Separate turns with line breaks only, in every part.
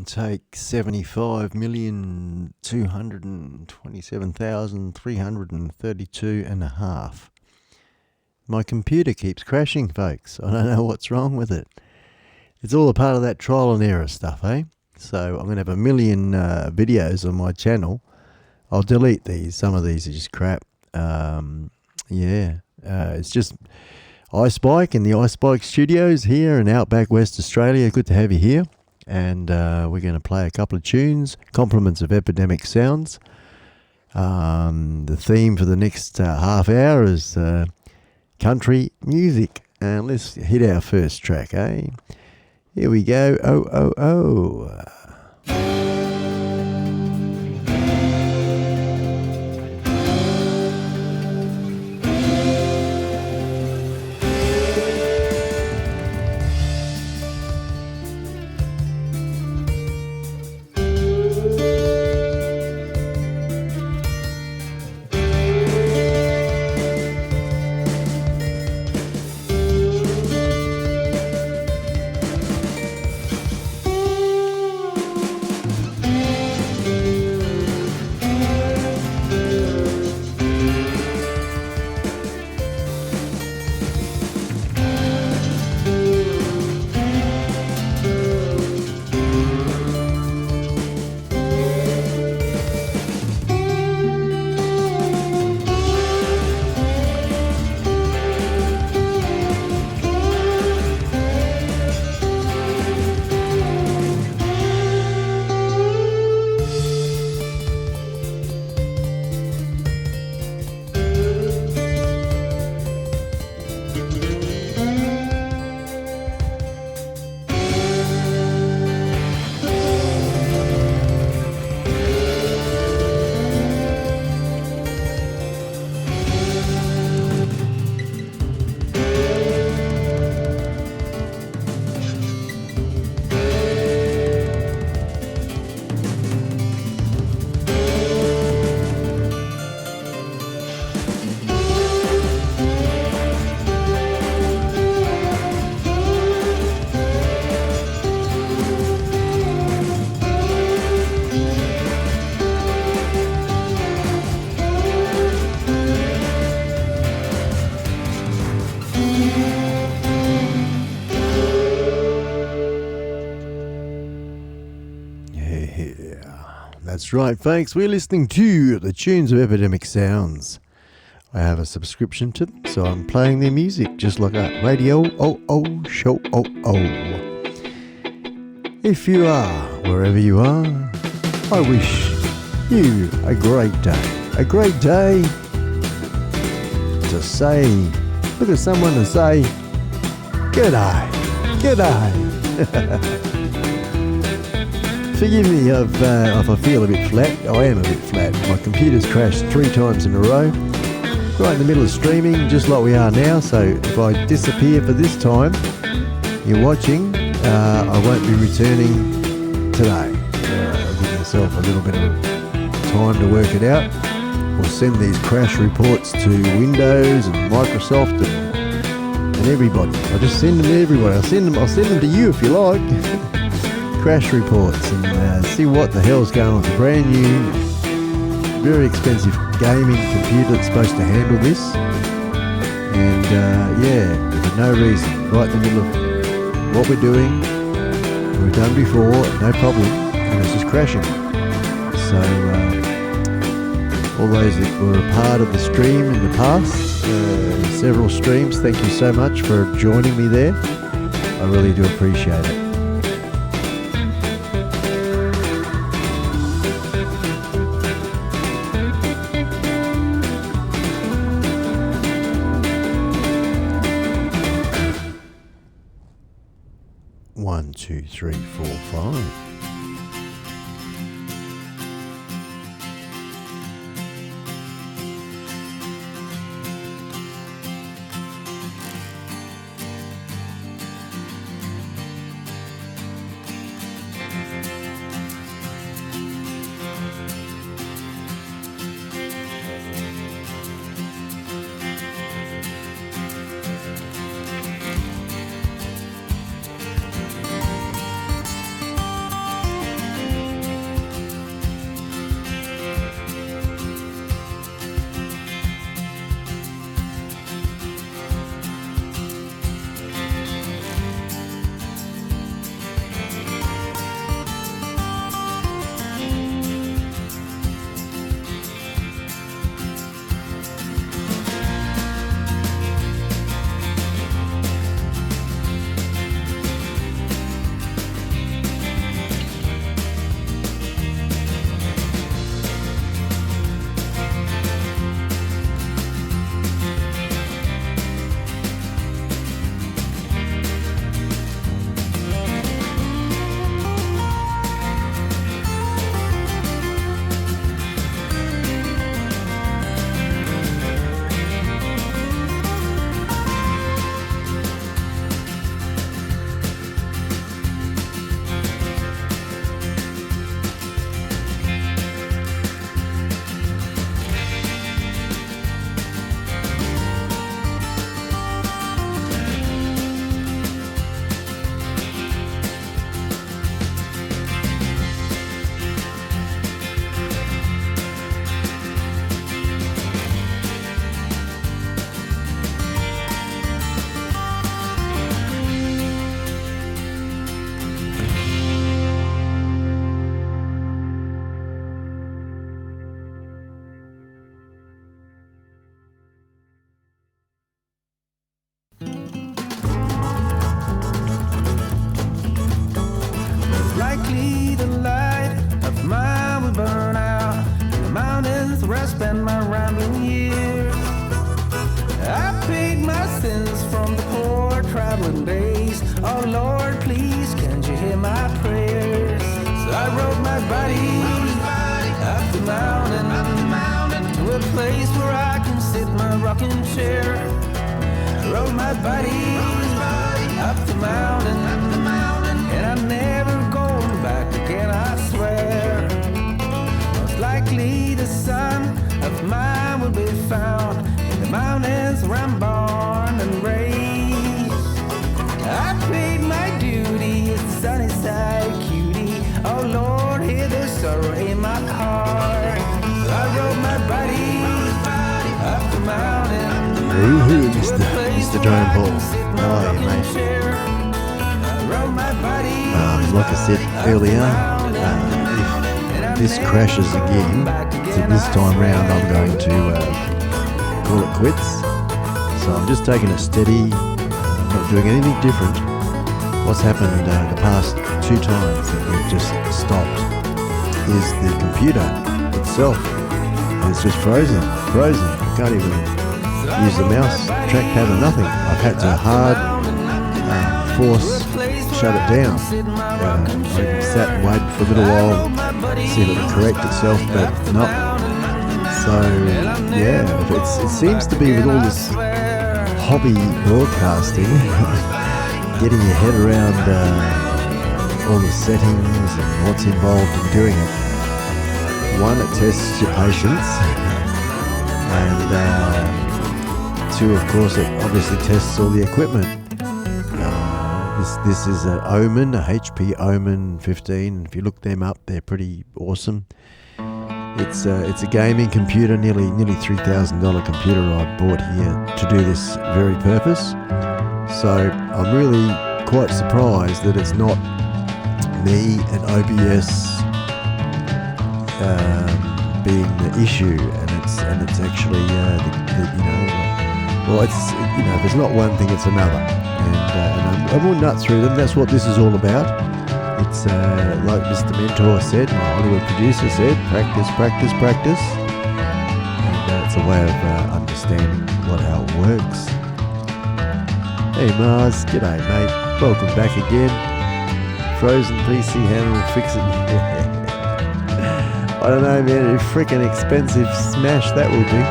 take 75,227,332.5. My computer keeps crashing, folks. I don't know what's wrong with it. It's all a part of that trial and error stuff, eh? So I'm going to have a million videos on my channel. I'll delete these. Some of these are just crap. It's just iSpike in the iSpike studios here in Outback, West Australia. Good to have you here. And we're going to play a couple of tunes, compliments of Epidemic sounds. The theme for the next half hour is country music. And let's hit our first track, eh? Here we go. Oh, oh, oh. That's right, folks. We're listening to the tunes of Epidemic Sounds. I have a subscription to them, so I'm playing their music just like a radio show. If you are, wherever you are, I wish you a great day. A great day to say, look at someone and say, g'day, g'day. Forgive me if I feel a bit flat. I am a bit flat. My computer's crashed 3 times in a row. Right in the middle of streaming, just like we are now. So if I disappear for this time, you're watching, I won't be returning today. I'll give myself a little bit of time to work it out. We'll send these crash reports to Windows and Microsoft and everybody. I'll just send them to everybody. I'll send them to you if you like. Crash reports and see what the hell's going on. It's a brand new, very expensive gaming computer that's supposed to handle this. And for no reason, right in the middle of what we're doing, we've done before, no problem, and it's just crashing. So all those that were a part of the stream in the past, several streams, thank you so much for joining me there. I really do appreciate it. One, two, three, four, five.
knees. Oh Lord, please, can't you hear my prayers? So I rode my body up the mountain to a place where I can sit my rocking chair. I rode my body up the mountain, and I'm never going back again, I swear. Most likely the son of mine will be found in the mountains where I'm born and raised. I paid my duty as the sunny side cutie. Oh Lord, hear the sorrow in my heart. So I rode my body up the mountain.
Woohoo, Mr. Drone Ball. How are you, mate? Like I said earlier, if this crashes again, this time round I'm going to call it quits. So I'm just taking it steady, not doing anything different. What's happened the past 2 times that we've just stopped is the computer itself. It's just frozen. I can't even use the mouse trackpad or nothing. I've had to hard force shut it down. I sat and waited for a little while, see if it would correct itself, but no. So yeah, it seems to be with all this hobby broadcasting, getting your head around all the settings and what's involved in doing it. One, it tests your patience, and 2, of course, it obviously tests all the equipment. This is an OMEN, a HP OMEN 15. If you look them up, they're pretty awesome. It's a gaming computer, nearly $3,000 computer I bought here to do this very purpose. So I'm really quite surprised that it's not me and OBS being the issue, and it's actually if it's not one thing, it's another. And I will nut through them. That's what this is all about. It's like Mr. Mentor said, my Hollywood producer said, practice. And it's a way of understanding how it works. Hey Mars, g'day mate. Welcome back again. Frozen PC handle, fix it. I don't know, man. A freaking expensive smash that will be.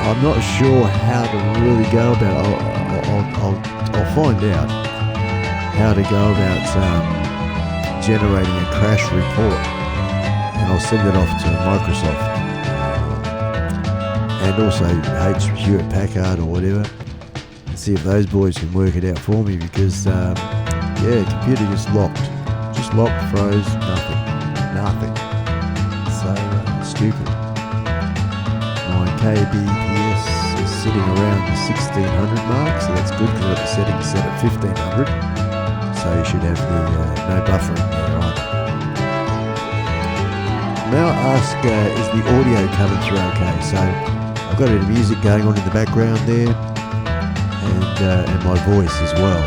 I'm not sure how to really go about it. I'll find out how to go about generating a crash report, and I'll send it off to Microsoft and also Hewlett Packard or whatever, and see if those boys can work it out for me, because computer just locked, froze, nothing. So stupid. My KBPS is sitting around the 1600 mark, so that's good because the settings set at 1500. So you should have the no buffering there either. Now ask, is the audio coming through okay? So I've got a bit of music going on in the background there, and my voice as well.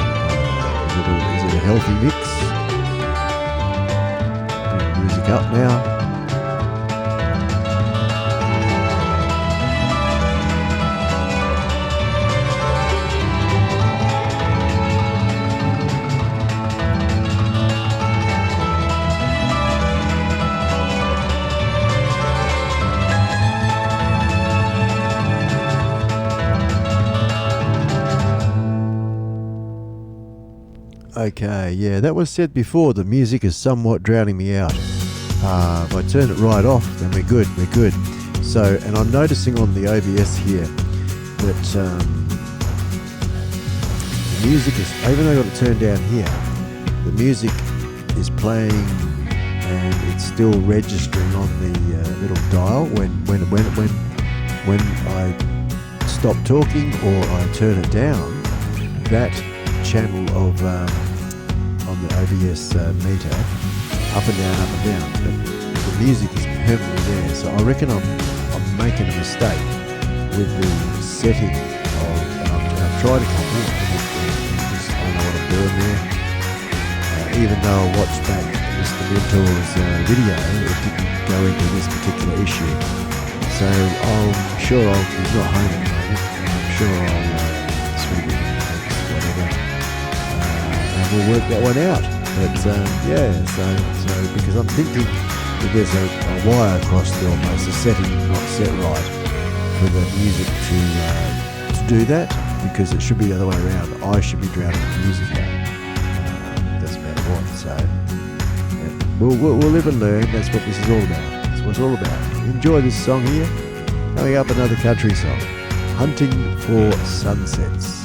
Is it a healthy mix? Music up now. Okay, yeah, that was said before. The music is somewhat drowning me out. If I turn it right off, then we're good. So, and I'm noticing on the OBS here that the music is, even though I've got it turned down here, the music is playing and it's still registering on the little dial when I stop talking or I turn it down. That channel of on the OBS meter up and down, but the music is permanently there. So I reckon I'm making a mistake with the setting of, I've tried a couple and I don't know what I'm doing there. Even though I watched back Mr. Mentor's video, it didn't go into this particular issue. So I'm sure he's not home at the moment. I'm sure I'll we'll work that one out. But yeah, so because I'm thinking that there's a wire across the almost a setting not set right for the music to do that, because it should be the other way around. I should be drowning the music out. Doesn't matter what. So yeah, we'll live and learn. That's what this is all about. That's what it's all about. Enjoy this song here. Coming up, another country song. Hunting for Sunsets.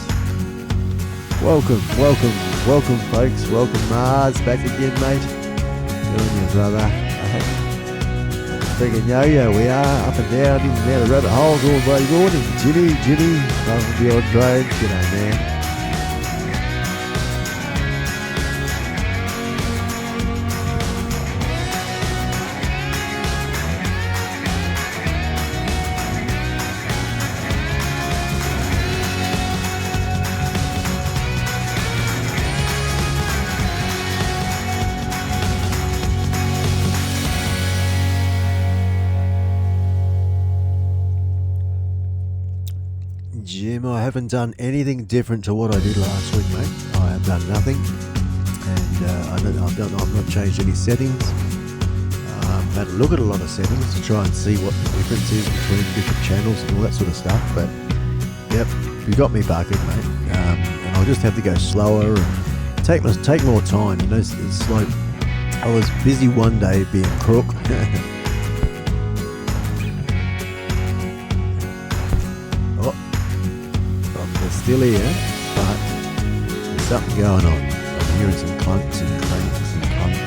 Welcome, folks. Welcome, Mars. Back again, mate. Good on you, brother. Freaking yo-yo, we are up and down, in and out of rabbit holes all bloody morning. Jimmy, from Beyond Drone. G'day, man. Jim, I haven't done anything different to what I did last week, mate. I have done nothing, and I've not changed any settings. I've had a look at a lot of settings to try and see what the difference is between different channels and all that sort of stuff. But yep, you got me bugging, mate. And I'll just have to go slower and take more time. You know, it's like I was busy one day being crook. Still here, but there's something going on. I'm hearing some clunks and clanks and clunks.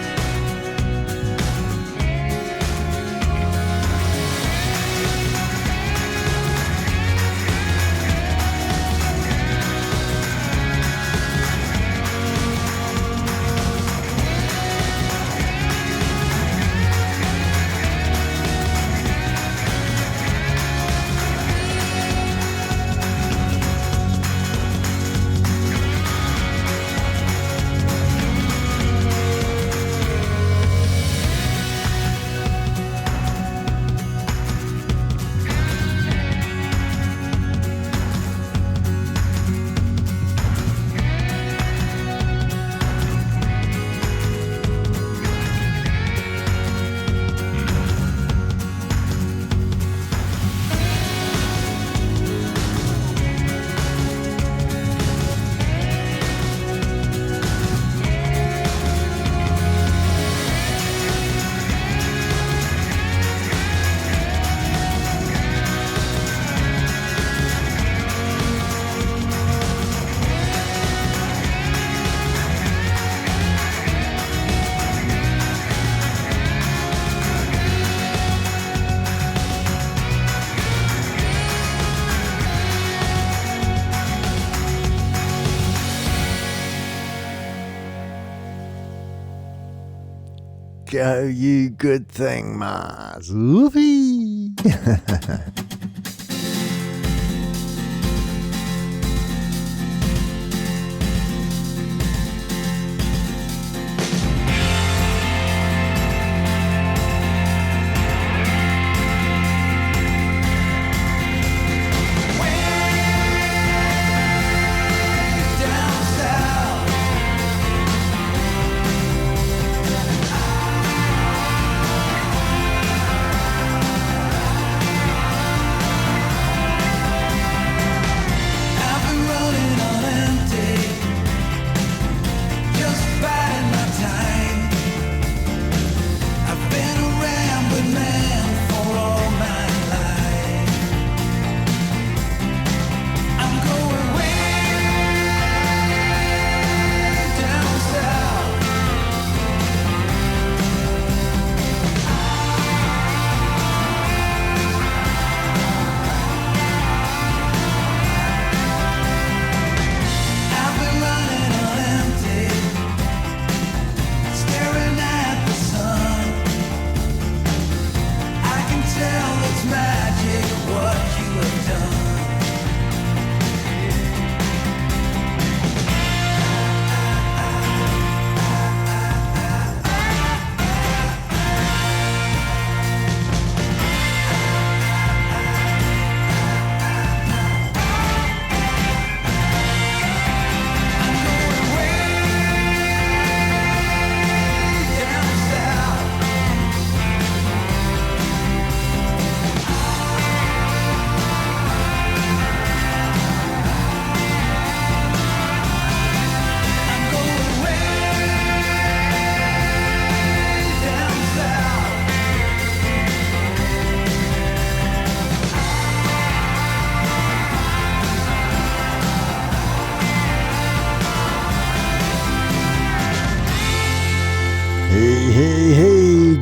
Go, you good thing, Mars. Woofy!
Down south.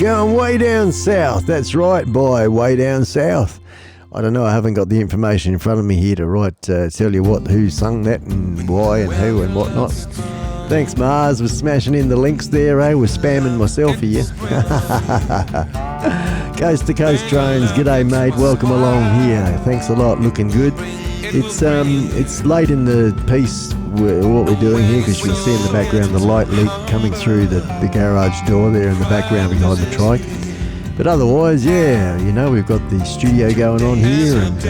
going way down south. That's right, boy, way down south. I don't know, I haven't got the information in front of me here to tell you who sung that and why and who and whatnot. Thanks, Mars, for smashing in the links there, eh? We're spamming myself here. Coast to Coast Drones, g'day mate, welcome along here. Thanks a lot, looking good. It's late in the piece what we're doing here, because you can see in the background the light leak coming through the garage door there in the background behind the trike. But otherwise, yeah, you know, we've got the studio going on here and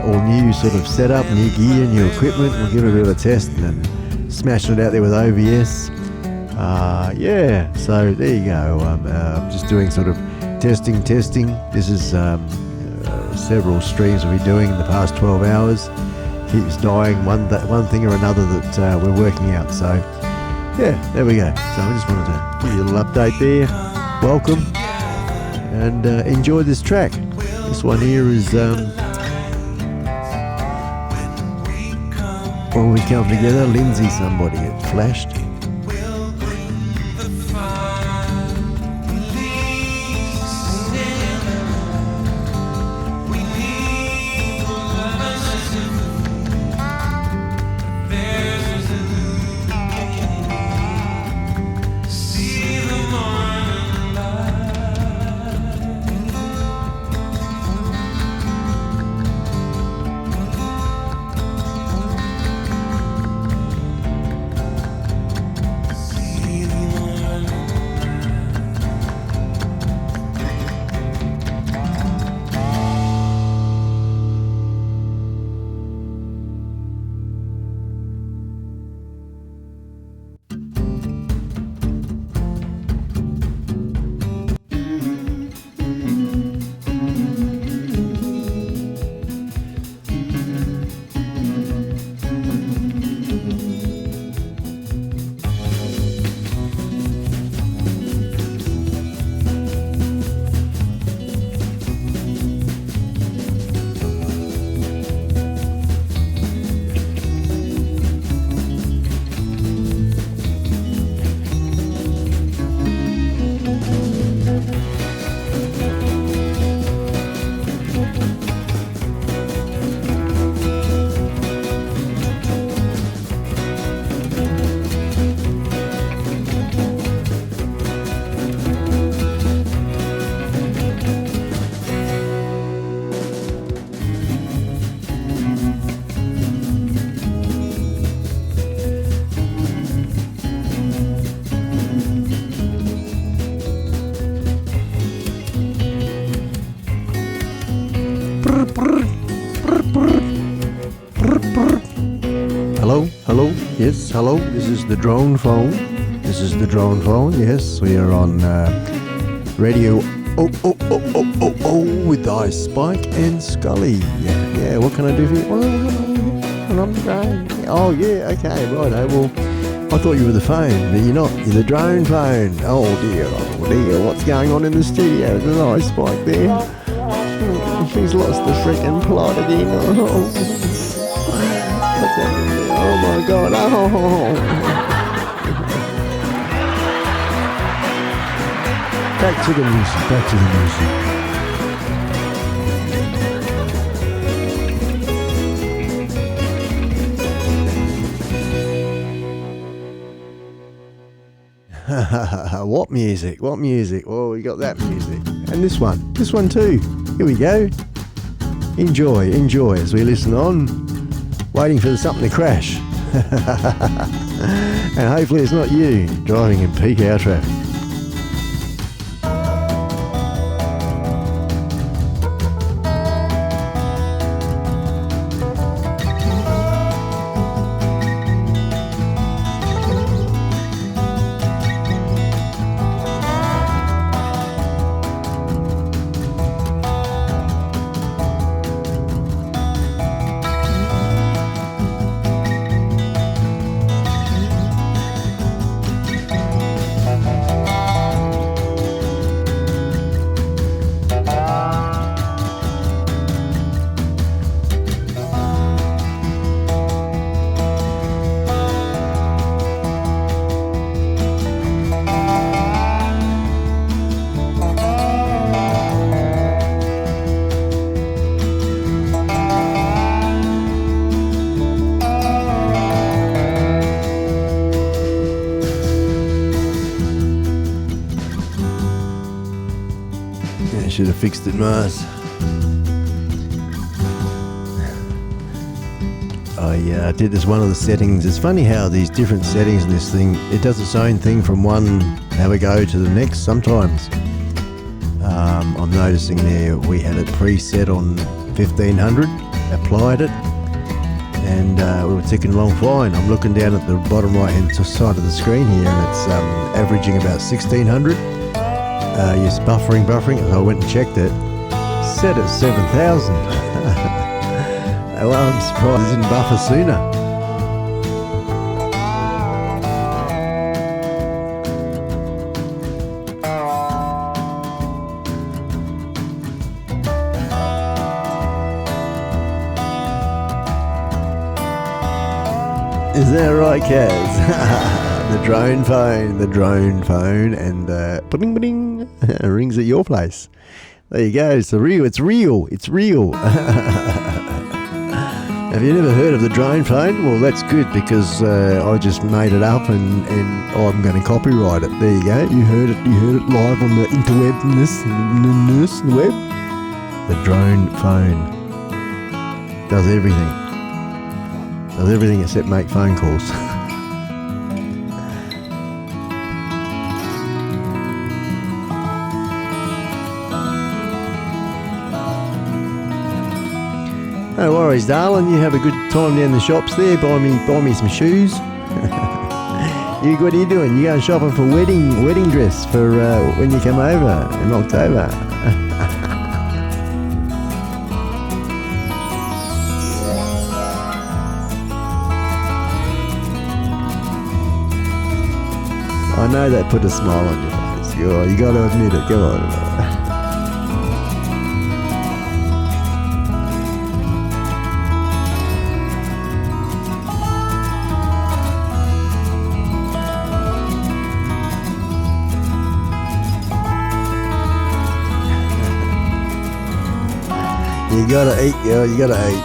all new sort of setup, new gear, new equipment. We'll give it a bit of a test and then smashing it out there with OBS. Yeah, so there you go. I'm just doing sort of testing. This is several streams we'll be doing in the past 12 hours. Keeps dying one thing or another that we're working out. So yeah, there we go. So I just wanted to give you a little update there. Welcome and enjoy this track. This one here is When We Come Together, Lindsay somebody, it flashed. Hello, yes, hello, this is the drone phone. Yes, we are on radio with iSpike and Skully. Yeah, what can I do for you? Oh, yeah, okay, right. Well, I thought you were the phone, but you're not. You're the drone phone. Oh dear, what's going on in the studio? There's an iSpike there. She's lost the freaking plot again. What's happening there? Oh my god. Back to the music. What music? Oh, we got that music. And this one too. Here we go. Enjoy as we listen on. Waiting for something to crash. And hopefully it's not you driving in peak hour traffic. should have fixed it, Mars. I did this one of the settings. It's funny how these different settings in this thing, it does its own thing from one have a go to the next sometimes. I'm noticing there we had it preset on 1500, applied it, and we were ticking along fine. I'm looking down at the bottom right hand side of the screen here, and it's averaging about 1600. Yes, buffering. So I went and checked it. Set at 7000. Well, I'm surprised it didn't buffer sooner. Is that right, Kaz? The drone phone, and bling bling rings at your place. There you go. It's real. Have you never heard of the drone phone? Well, that's good, because I just made it up and I'm going to copyright it. There you go. You heard it live on the interwebness, the web. The drone phone does everything. Does everything except make phone calls. No worries, darling. You have a good time down the shops there. Buy me some shoes. What are you doing? You going shopping for wedding dress for when you come over in October? I know that put a smile on your face. You got to admit it. Come on. You gotta eat, girl. You gotta eat.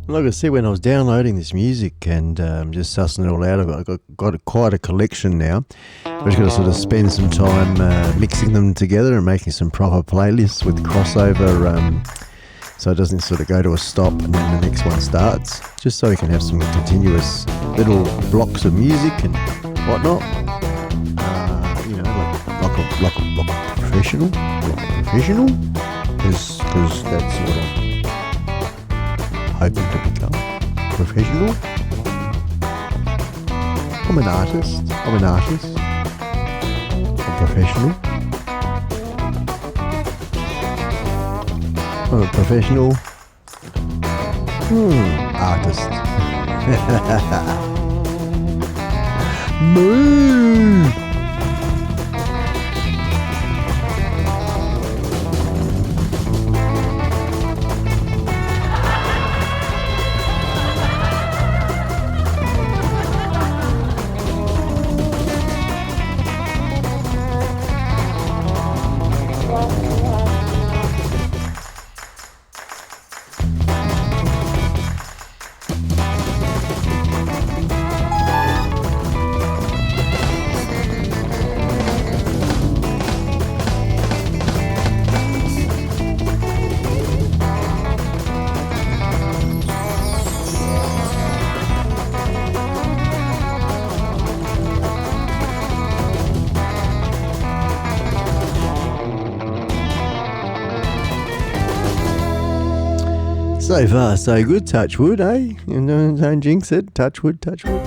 Like I said, when I was downloading this music and just sussing it all out of it, I've got quite a collection now. I've just got to sort of spend some time mixing them together and making some proper playlists with crossover, so it doesn't sort of go to a stop and then the next one starts, just so we can have some continuous little blocks of music and whatnot. Like a professional, because that's what I'm hoping to become. Professional. I'm an artist. I'm professional. I'm a professional artist. Moo! So far, so good. Touch wood, eh? And don't jinx it. Touch wood, touch wood.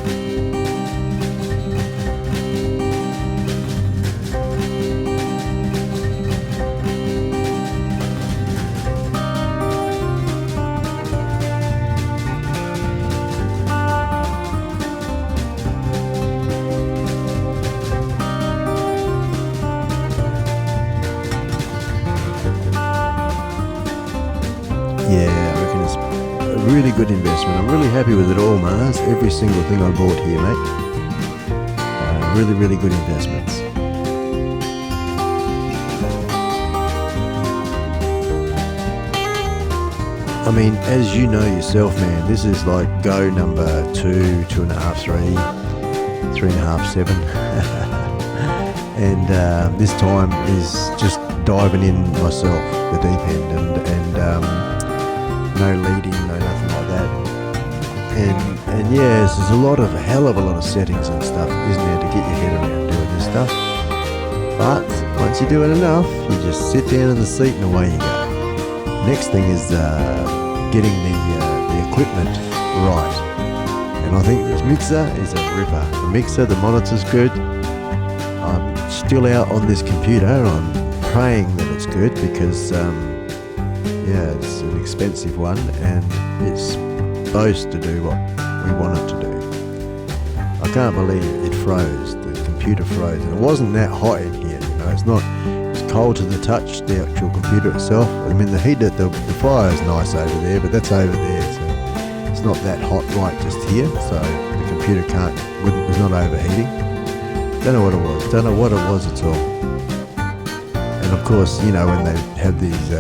good investment. I'm really happy with it all, Mars. Every single thing I bought here, mate. Really, really good investments. I mean, as you know yourself, man, this is like go number 2, 2.5, 3, 3.5, 7. And this time is just diving in myself, the deep end, and no leading, no nothing like that. And yes, there's a hell of a lot of settings and stuff, isn't there, to get your head around doing this stuff. But once you do it enough, you just sit down in the seat and away you go. Next thing is getting the equipment right. And I think this mixer is a ripper. The mixer, the monitor's good. I'm still out on this computer. I'm praying that it's good because, it's an expensive one and it's supposed to do what we want it to do. I can't believe it froze. The computer froze. And it wasn't that hot in here, you know. It's cold to the touch, the actual computer itself. I mean, the fire is nice over there, but that's over there, so it's not that hot right just here. So the computer was not overheating. Don't know what it was. Don't know what it was at all. And of course, you know, when they have these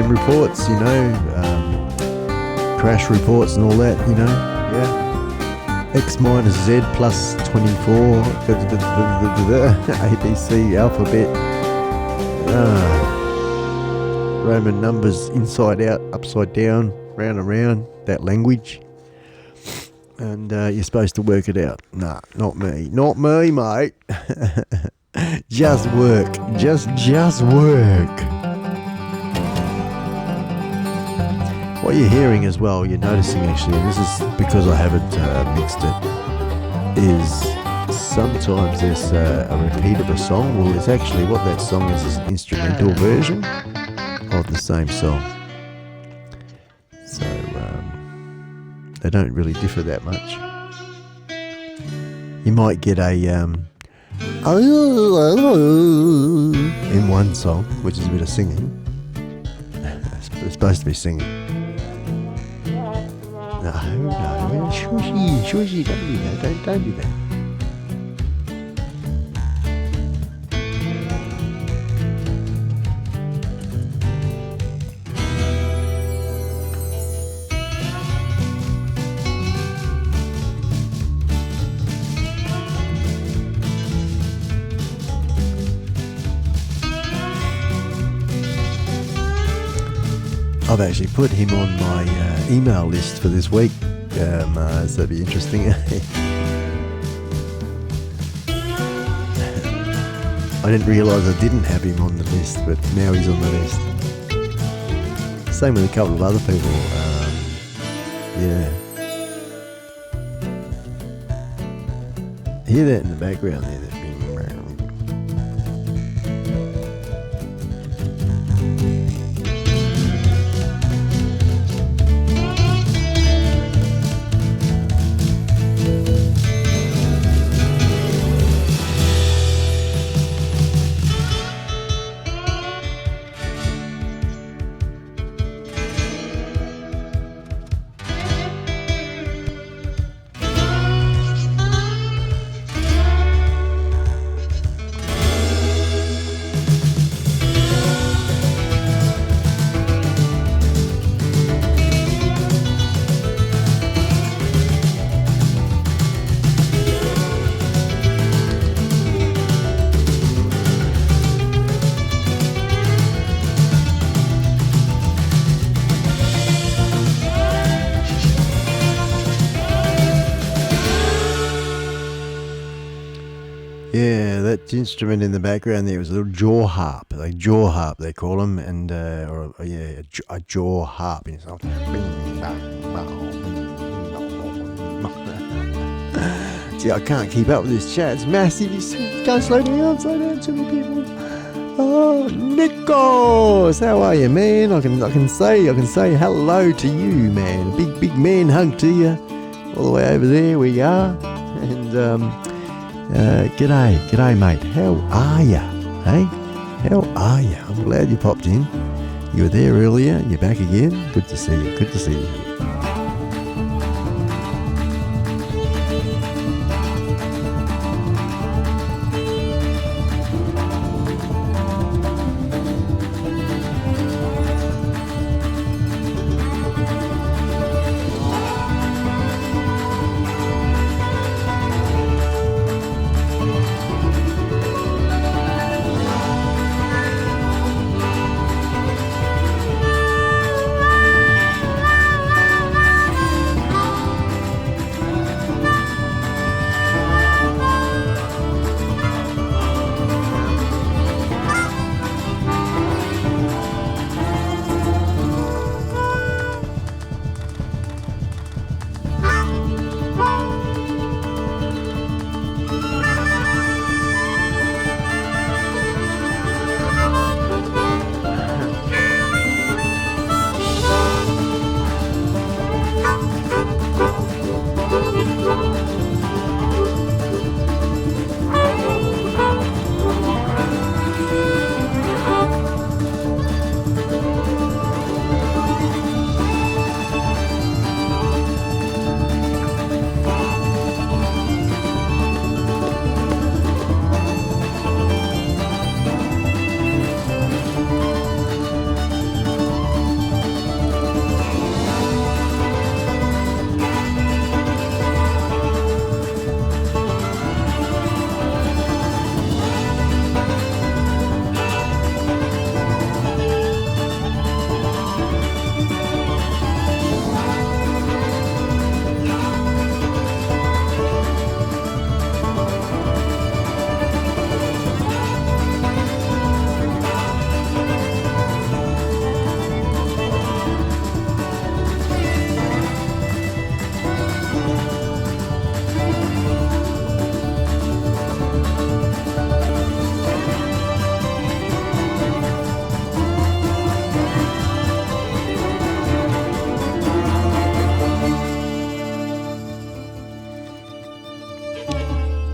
reports, you know, crash reports and all that, you know, yeah. X minus Z plus 24, ABC alphabet, Roman numbers inside out, upside down, round and round, that language. And you're supposed to work it out. Nah, not me, mate. Just work, just work. What you're hearing as well, you're noticing actually, and this is because I haven't mixed it, is sometimes there's a repeat of a song. Well, it's actually what that song is an instrumental version of the same song. So they don't really differ that much. You might get a in one song, which is a bit of singing. It's supposed to be singing. No, shushi, don't do that, don't do that. I've actually put him on my email list for this week, so that'd be interesting. I didn't realise I didn't have him on the list, but now he's on the list. Same with a couple of other people. Hear that in the background there? Yeah, that instrument in the background there was a little jaw harp. Like jaw harp, they call them, and a jaw harp. And it's like, see, I can't keep up with this chat. It's massive. You can't slow down too many people. Oh, Nikos, how are you, man? I can say hello to you, man. A big man hug to you, all the way over there where you are, and g'day mate, how are ya? Hey, how are ya? I'm glad you popped in. You were there earlier, you're back again. Good to see you,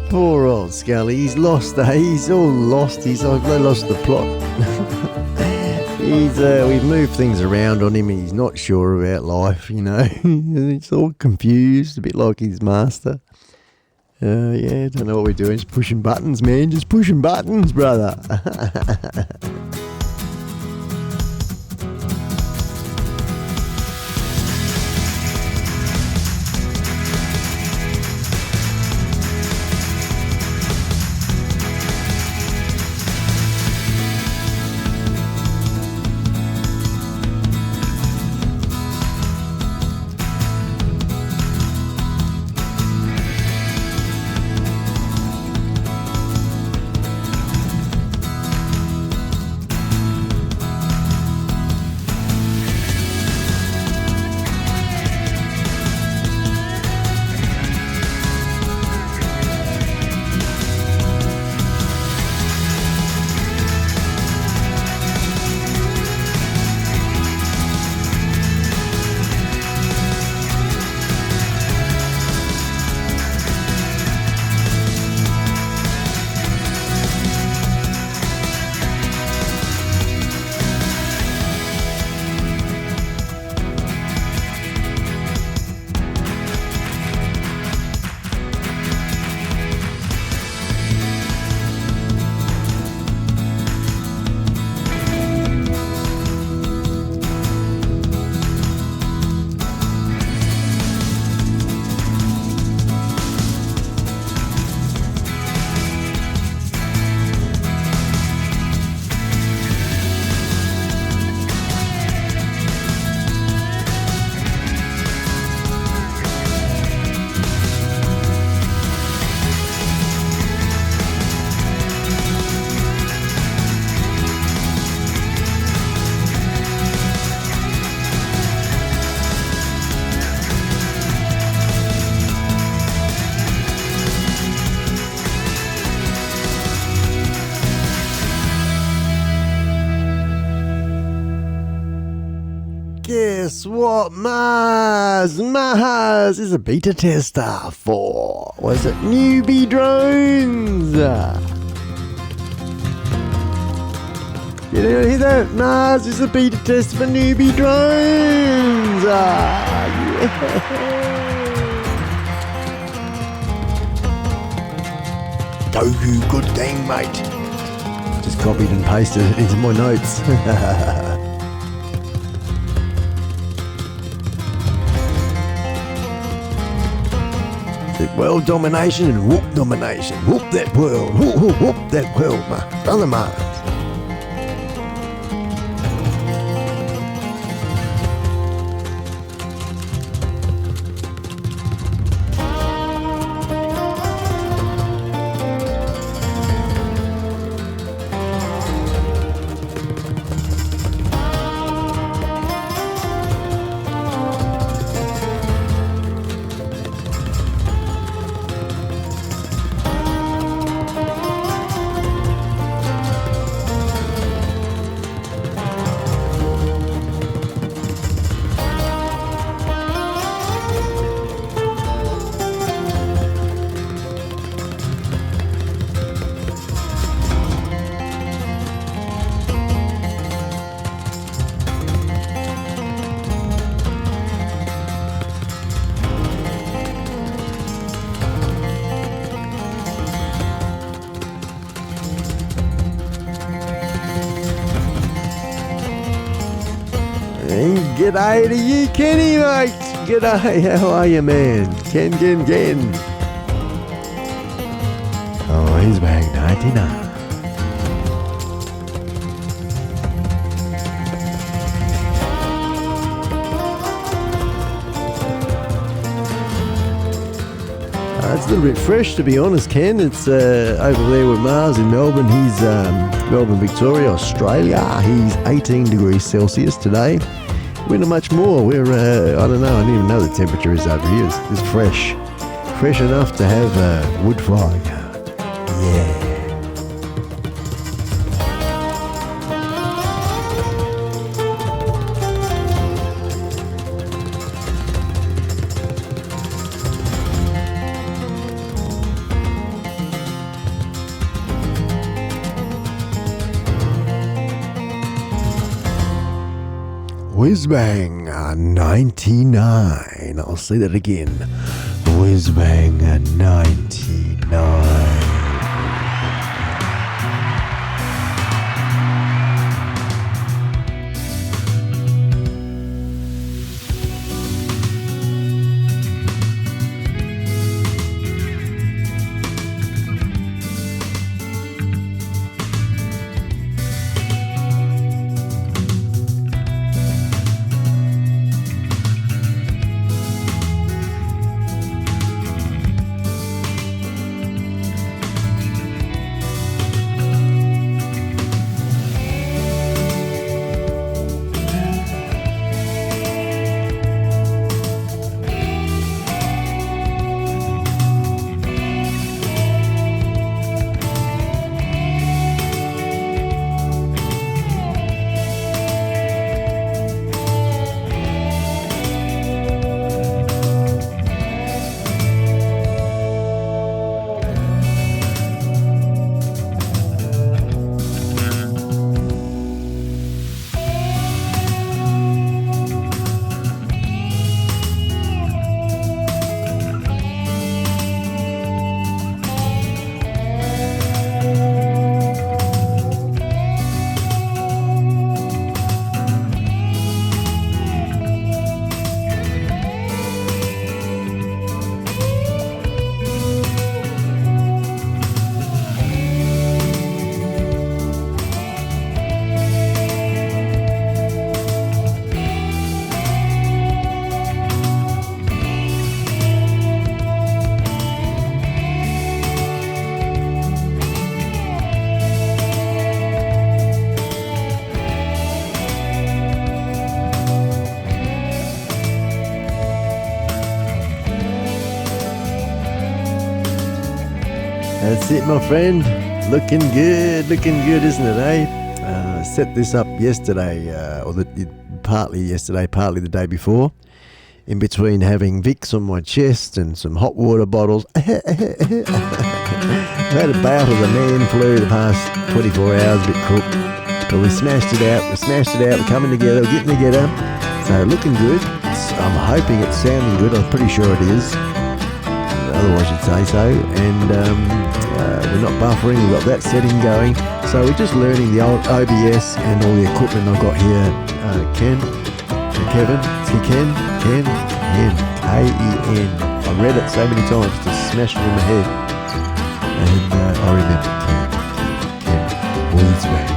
Poor old Skully, he's lost, he's all lost, they lost the plot. We've moved things around on him, he's not sure about life, you know. He's all confused, a bit like his master. Yeah, don't know what we're doing, just pushing buttons, man, just pushing buttons, brother. Guess what, Mars is a beta tester for, was it newbie drones? You didn't hear that? Mars is a beta tester for newbie drones. Yeah. Doku, good thing, mate. Just copied and pasted it into my notes. World-Domination and Whoop-Domination. Whoop that world. Whoop, whoop, whoop that world, my brother Mars. G'day to you, Kenny, mate. G'day, how are you, man? Ken. Oh, he's back 99. It's a little bit fresh, to be honest, Ken. It's over there with Mars in Melbourne. He's Melbourne, Victoria, Australia. He's 18 degrees Celsius today. We're not much more. We're, I don't know, I don't even know the temperature is over here. It's fresh. Fresh enough to have wood fire. Yeah. Whiz-Bang 99. I'll say that again. Whiz-Bang 99. That's it, my friend. Looking good, isn't it, eh? Set this up yesterday, partly yesterday, partly the day before. In between having Vicks on my chest and some hot water bottles. I've had a bout of the man flu the past 24 hours, a bit crook. But we smashed it out, we're coming together, we're getting together. So looking good. I'm hoping it's sounding good, I'm pretty sure it is. Otherwise you'd say so. And we're not buffering, we've got that setting going. So we're just learning the old OBS and all the equipment I've got here. Ken, K-E-N. I read it so many times to smash it in my head. And I remember Ken, Words-Bang 99.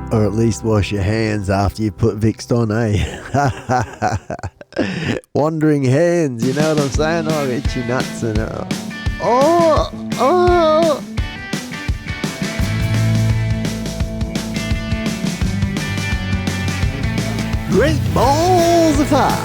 Or at least wash your hands after you put Vicks on, eh? Wandering hands, you know what I'm saying? Oh, itchy nuts and oh. Great balls of fire.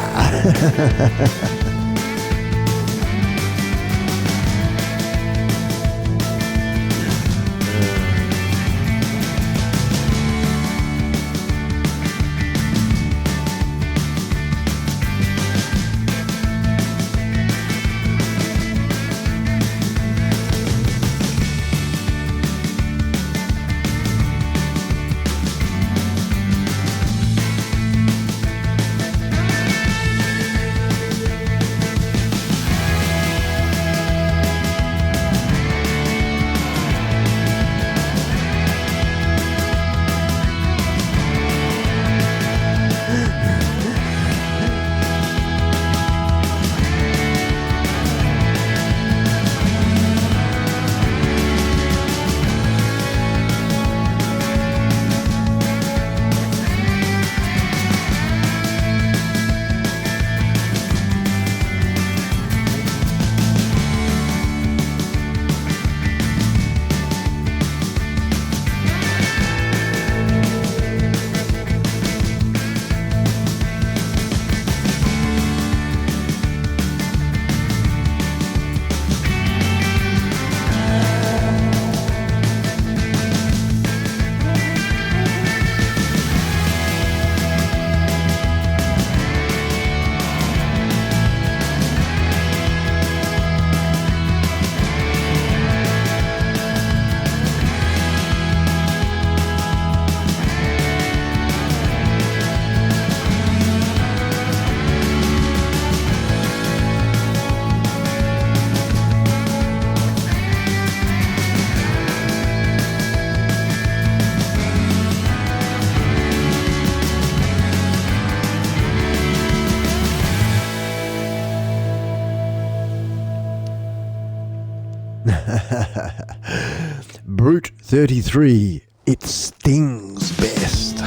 Brute 33, it stings best.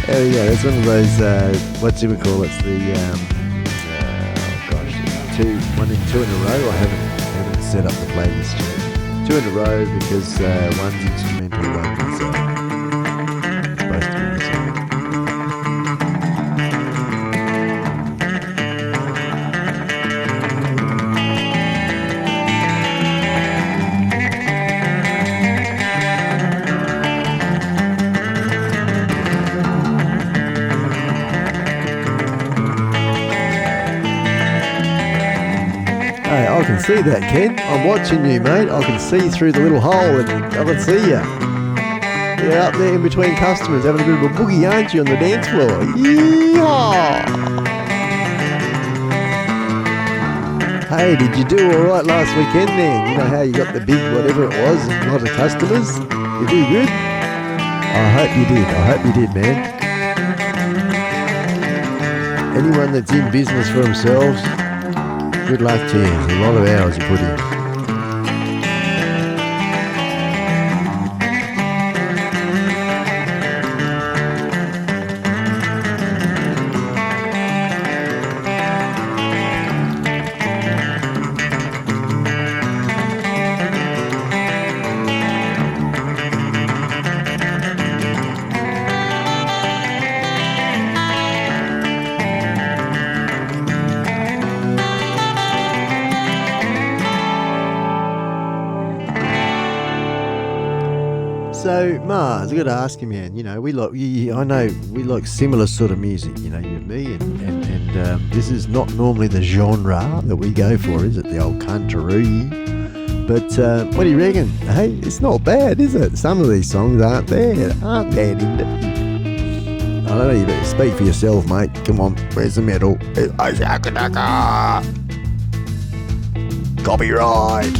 There we go, that's one of those, what you would call it, the, one and two in a row. I haven't set up the playlist yet. 2 in a row because one's instrumental, one's supposed to be the song. Hey, I can see that, Ken. I'm watching you, mate. I can see through the little hole and I can see you. You're up there in between customers having a bit of a boogie, aren't you, on the dance floor? Yeehaw! Hey, did you do alright last weekend then? You know how you got the big whatever it was, a lot of customers? You do good? I hope you did. I hope you did, man. Anyone that's in business for themselves, good luck to you. There's a lot of hours you put in. So, Mars, I've got to ask you, man, you know, I know we like similar sort of music, you know, you and me, and this is not normally the genre that we go for, is it? The old country. But what do you reckon? Hey, it's not bad, is it? Some of these songs aren't bad indeed. I don't know, you better speak for yourself, mate. Come on, where's the medal? Copyright.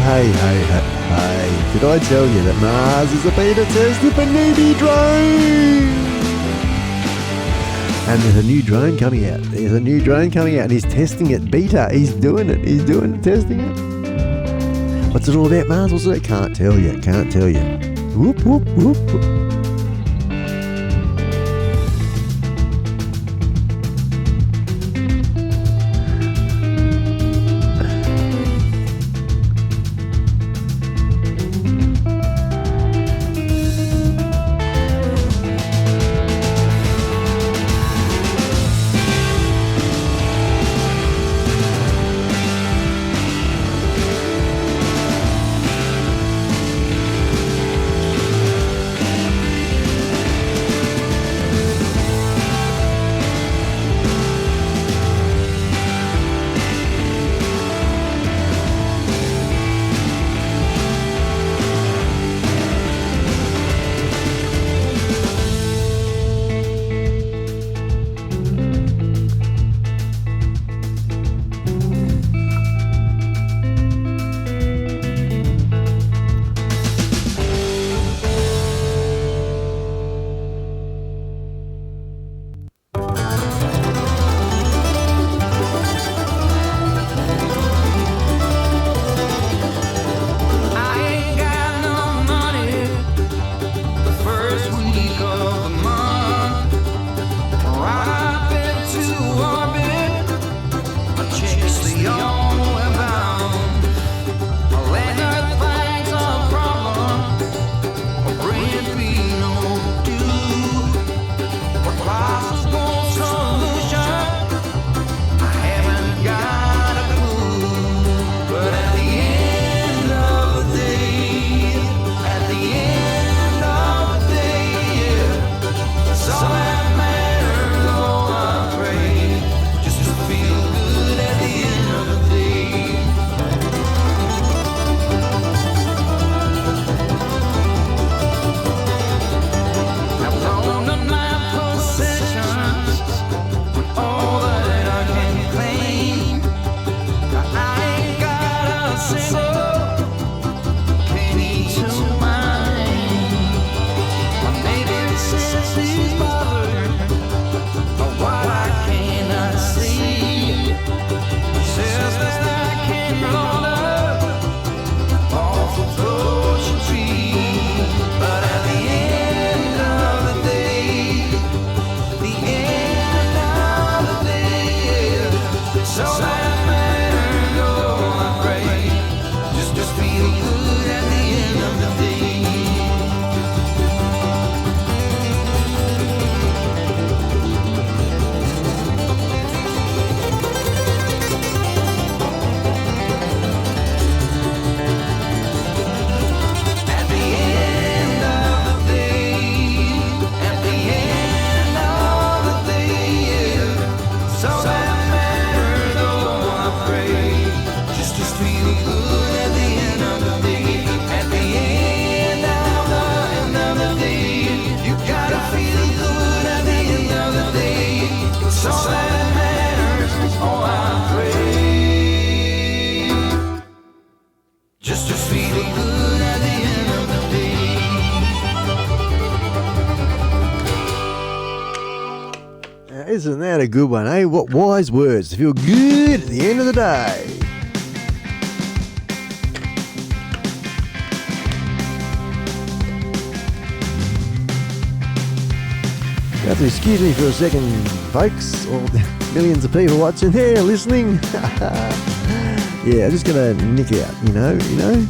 Hey, did I tell you that Mars is a beta tester for newbie drone? And there's a new drone coming out. And he's testing it beta. He's doing it, testing it. What's it all about, Mars? What's it? Can't tell you. Whoop, whoop, whoop, whoop. Isn't that a good one, eh? What wise words to feel good at the end of the day. You have to excuse me for a second, folks, or millions of people watching there, listening. Yeah, I'm just gonna nick out, you know.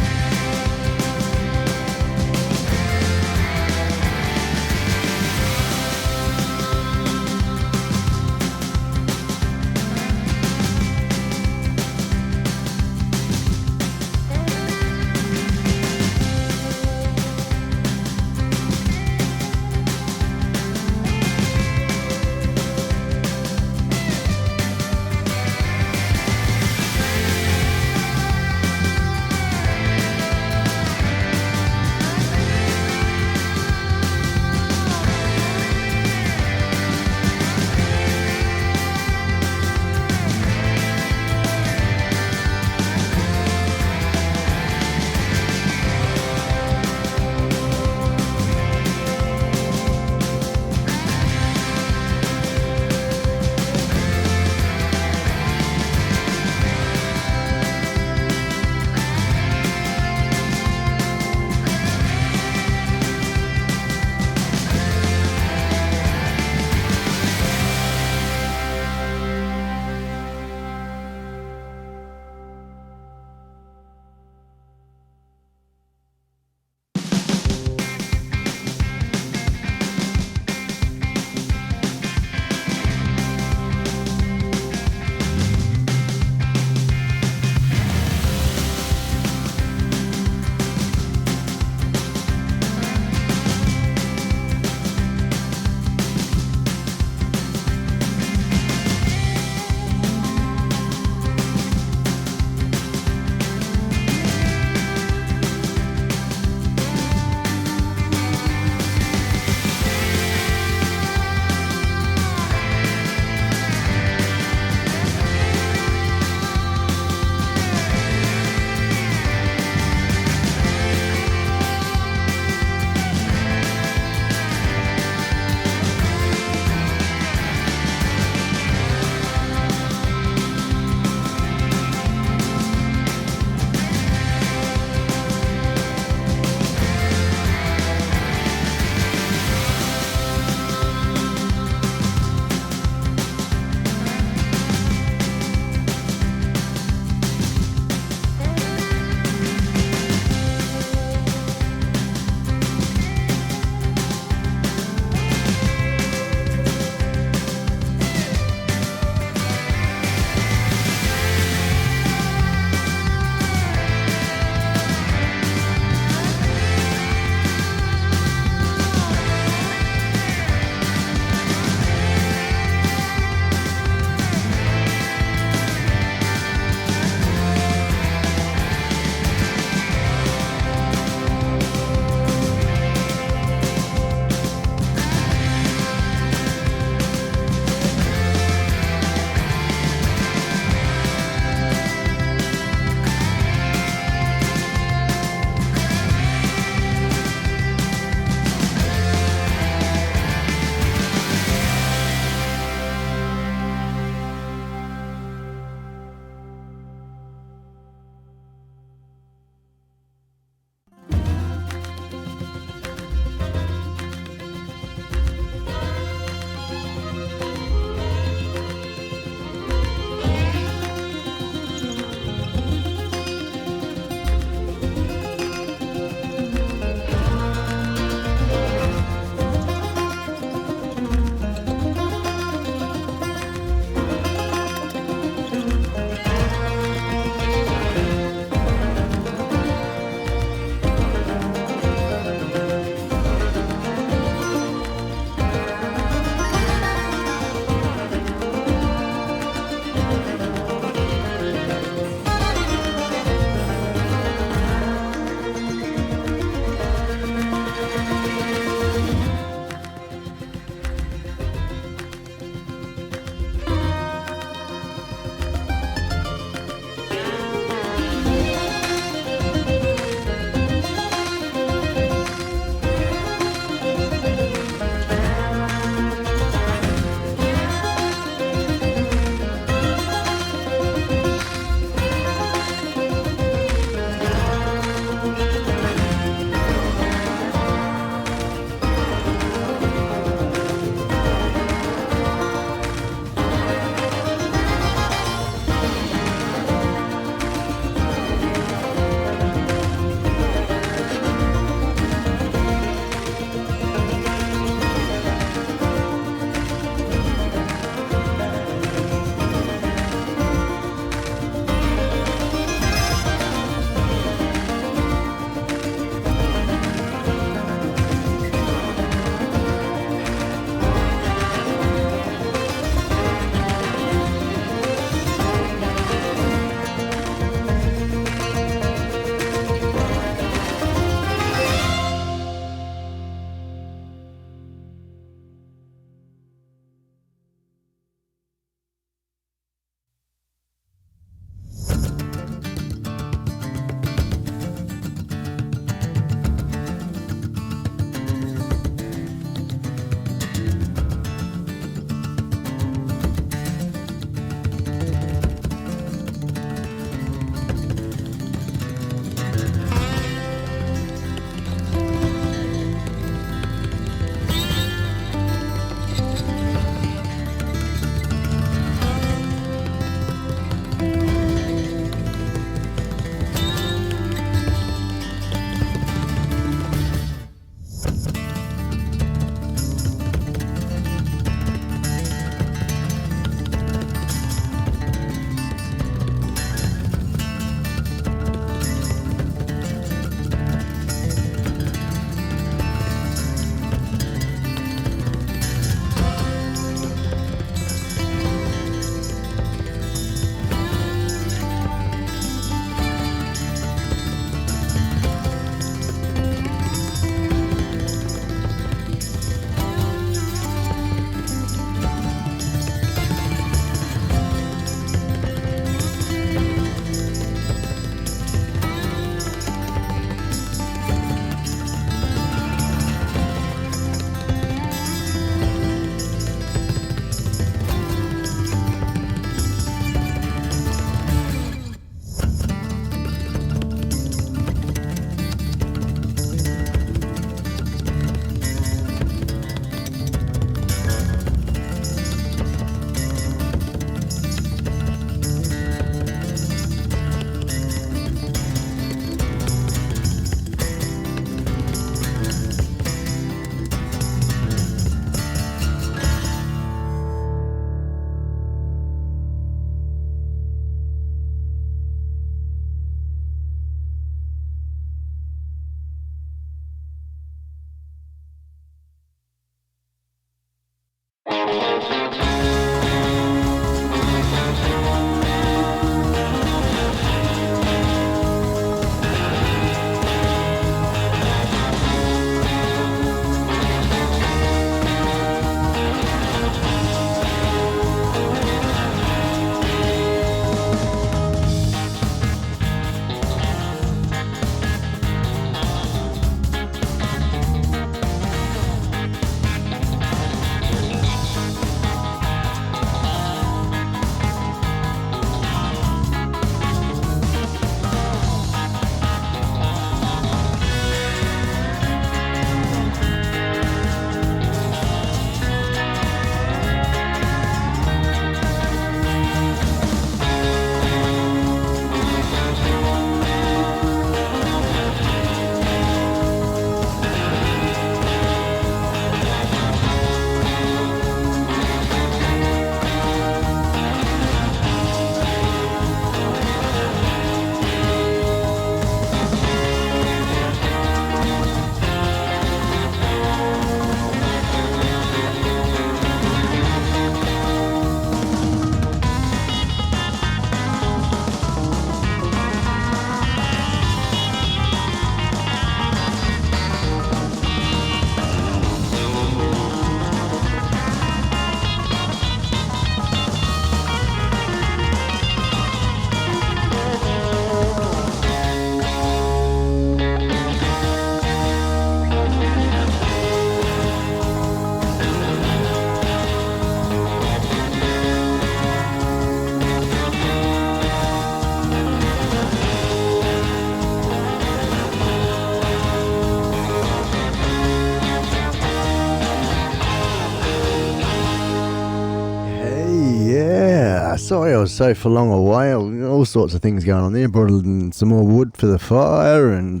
sorry I was so for long away. All sorts of things going on there. Brought in some more wood for the fire and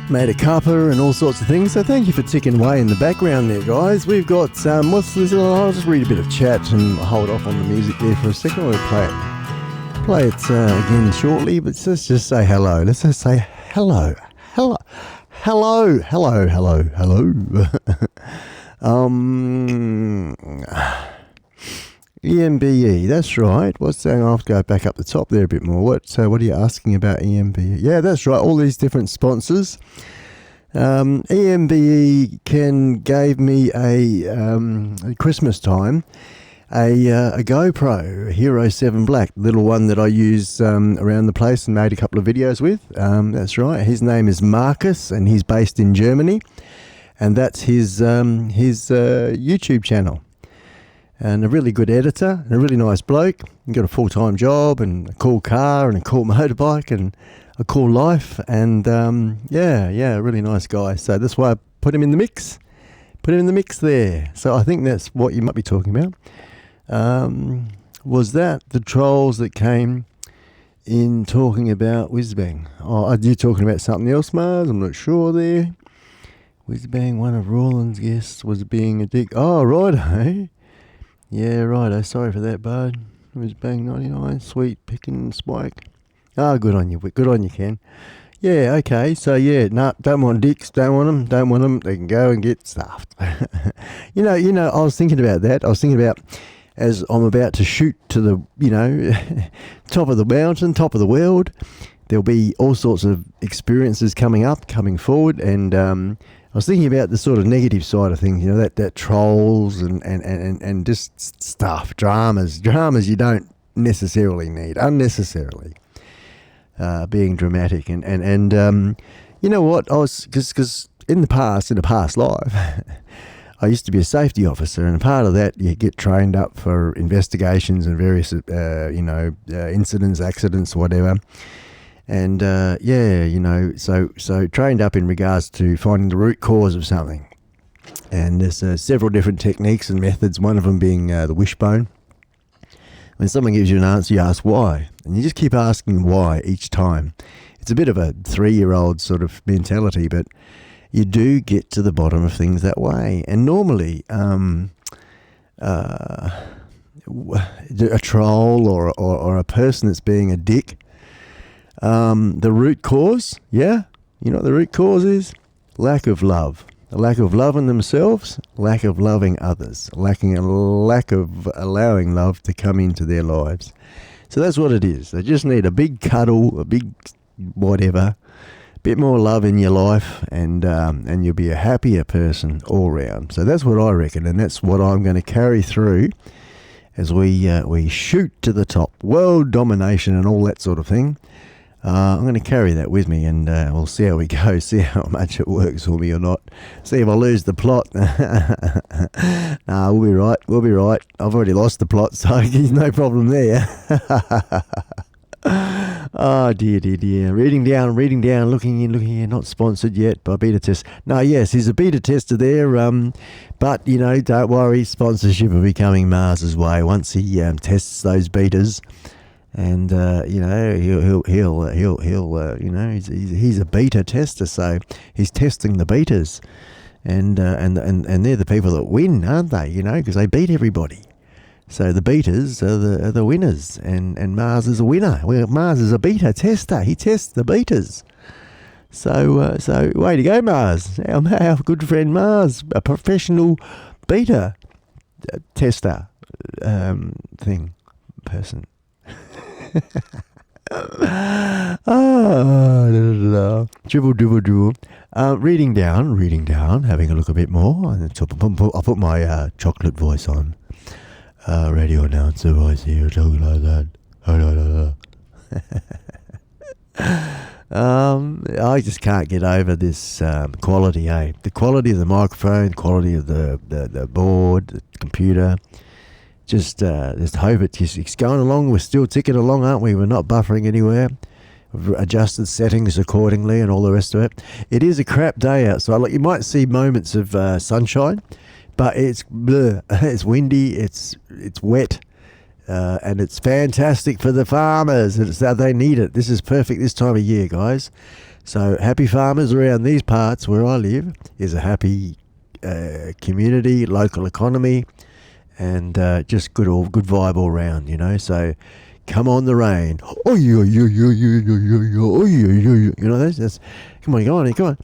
made a cuppa and all sorts of things. So thank you for ticking away in the background there, guys. We've got, what's this? I'll just read a bit of chat and hold off on the music there for a second. We'll play it again shortly, but let's just say hello. Let's just say hello. Hello. Hello. Hello. Hello. Hello. EMBE, that's right. What's saying? I'll have to go back up the top there a bit more. What are you asking about EMBE? Yeah, that's right. All these different sponsors. EMBE gave me at Christmas time a GoPro Hero 7 Black, little one that I use around the place and made a couple of videos with. That's right. His name is Marcus, and he's based in Germany, and that's his YouTube channel. And a really good editor, and a really nice bloke. He's got a full-time job and a cool car and a cool motorbike and a cool life. And yeah, a really nice guy. So that's why I put him in the mix. Put him in the mix there. So I think that's what you might be talking about. Was that the trolls that came in talking about Whizbang? Oh, are you talking about something else, Mars? I'm not sure there. Whizbang, one of Roland's guests, was being a dick. Oh, right, hey. Yeah, righto. Sorry for that, bud. It was Bang 99. Sweet picking Spike. Ah, good on you. Good on you, Ken. Yeah, okay. So, yeah, no, don't want dicks. Don't want them. Don't want them. They can go and get stuffed. You know, I was thinking about that. I was thinking about as I'm about to shoot to the, top of the mountain, top of the world, there'll be all sorts of experiences coming forward, and I was thinking about the sort of negative side of things, that trolls and just stuff, dramas you don't necessarily need, unnecessarily, being dramatic. And you know what, because in a past life, I used to be a safety officer, and a part of that, you get trained up for investigations and various, incidents, accidents, whatever. And, so trained up in regards to finding the root cause of something. And there's several different techniques and methods, one of them being the wishbone. When someone gives you an answer, you ask why. And you just keep asking why each time. It's a bit of a 3-year-old sort of mentality, but you do get to the bottom of things that way. And normally, a troll or a person that's being a dick, the root cause, yeah? You know what the root cause is? Lack of love. A lack of love in themselves, lack of loving others, lack of allowing love to come into their lives. So that's what it is. They just need a big cuddle, a big whatever, bit more love in your life, and you'll be a happier person all round. So that's what I reckon, and that's what I'm going to carry through as we shoot to the top. World domination and all that sort of thing. I'm going to carry that with me, and we'll see how we go, see how much it works for me or not. See if I lose the plot. Nah, we'll be right. I've already lost the plot, so there's no problem there. Oh, dear. Reading down, looking in, not sponsored yet by Beta Test. No, yes, he's a beta tester there, but, don't worry, sponsorship will be coming Mars's way once he tests those betas. And he'll he's a beta tester, so he's testing the betas, and they're the people that win, aren't they? Because they beat everybody. So the betas are the winners, and Mars is a winner. Well, Mars is a beta tester. He tests the betas. So way to go, Mars! Our good friend Mars, a professional beta tester person. Dribble. Reading down, having a look a bit more. I'll put my chocolate voice on. Radio announcer voice here, talking like that. I just can't get over this quality, the quality of the microphone, quality of the board, the computer. Just hope it's going along. We're still ticking along, aren't we? We're not buffering anywhere. We've adjusted settings accordingly and all the rest of it. It is a crap day outside. Like, you might see moments of sunshine, but it's bleh. It's windy. It's wet. And it's fantastic for the farmers. They need it. This is perfect this time of year, guys. So happy farmers around these parts where I live is a happy community, local economy, and just good vibe all around, you know. So come on the rain. Oh yeah, yeah, yeah, yeah, yeah, yeah, oh yeah, yeah, yeah. You know that's come on, come on.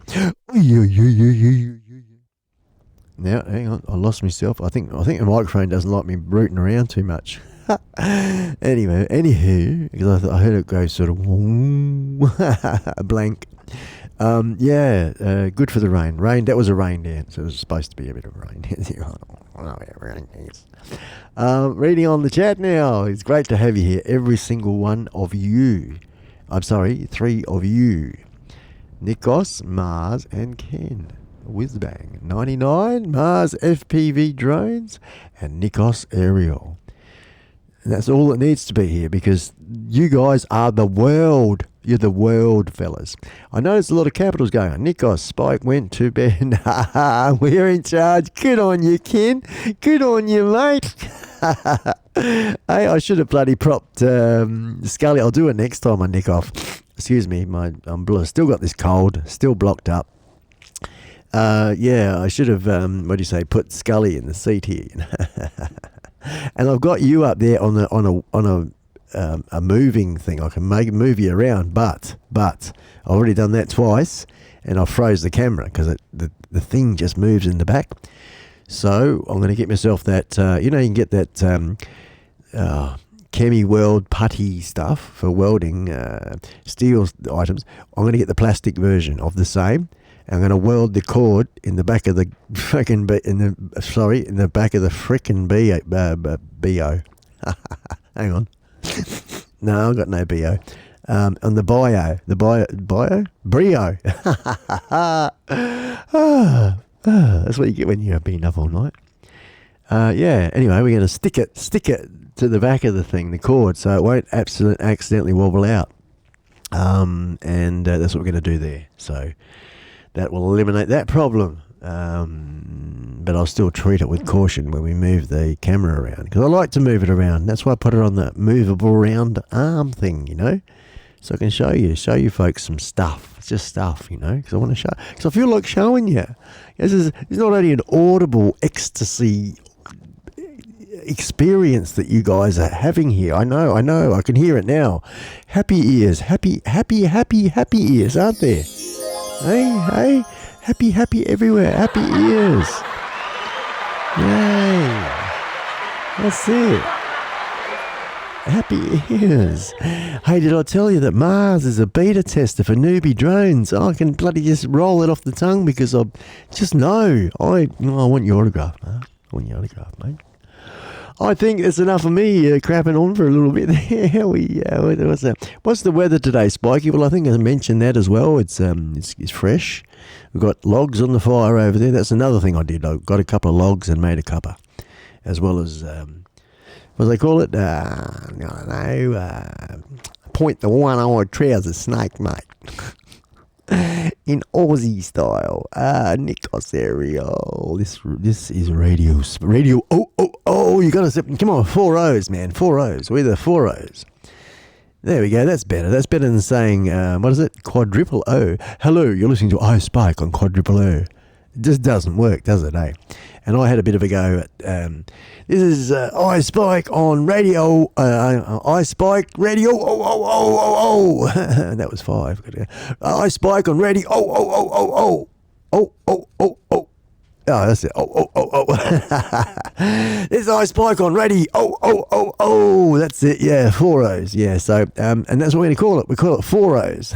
Oh yeah, yeah, yeah, yeah, yeah, yeah. Now, hang on, I lost myself. I think the microphone doesn't like me rooting around too much. Anywho, because I heard it go sort of blank. Good for the rain. That was a rain dance. It was supposed to be a bit of rain. Reading on the chat now. It's great to have you here. Every single one of you. I'm sorry, 3 of you. Nikos, Mars, and Ken. Whizbang. 99, Mars FPV drones, and Nikos aerial. And that's all that needs to be here, because you guys are the world. You're the world, fellas. I noticed a lot of capitals going on. Nikos, Spike went to bed. We're in charge. Good on you, Ken. Good on you, mate. Hey, I should have bloody propped Skully. I'll do it next time I nick off. Excuse me, I'm still got this cold, still blocked up. I should have, put Skully in the seat here. And I've got you up there on a moving thing. I can move you around, but I've already done that twice, and I froze the camera because the thing just moves in the back. So I'm going to get myself that. You can get that Chemi Weld putty stuff for welding steel items. I'm going to get the plastic version of the same. I'm going to weld the cord in the back of the frickin' in the back of the frickin' BO. Hang on. No, I've got no BO. On the Brio. That's what you get when you're been up all night. Anyway, we're going to stick it to the back of the thing, the cord, so it won't accidentally wobble out. And that's what we're going to do there. So that will eliminate that problem. But I'll still treat it with caution when we move the camera around, because I like to move it around. That's why I put it on the movable round arm thing, so I can show you folks some stuff. It's just stuff, because I want to show, because I feel like showing you. This is not only an audible ecstasy experience that you guys are having here. I know, I can hear it now. Happy ears, happy ears, aren't there? Hey, happy everywhere, happy ears. Yay, that's it. Happy ears. Hey, did I tell you that Mars is a beta tester for newbie drones? I can bloody just roll it off the tongue because I just know. I want your autograph, mate. I think it's enough of me crapping on for a little bit there. What's the weather today, Spikey? Well, I think I mentioned that as well. It's fresh. We've got logs on the fire over there. That's another thing I did. I got a couple of logs and made a cuppa, as well as what do they call it? Point the one-eyed trouser snake, mate. In Aussie style. Nikos aerial. This is radio. Oh, you got to come on, 4 O's, man. 4 O's. We're the 4 O's. There we go. That's better. That's better than saying, what is it? Quadruple O. Hello, you're listening to iSpike on quadruple O. It just doesn't work, does it, eh? And I had a bit of a go at, this is iSpike on radio, iSpike radio, that was 5. iSpike on radio, oh, that's it, This iSpike on radio, that's it, yeah, 4 O's, yeah, so, and that's what we're going to call it, we call it 4 O's.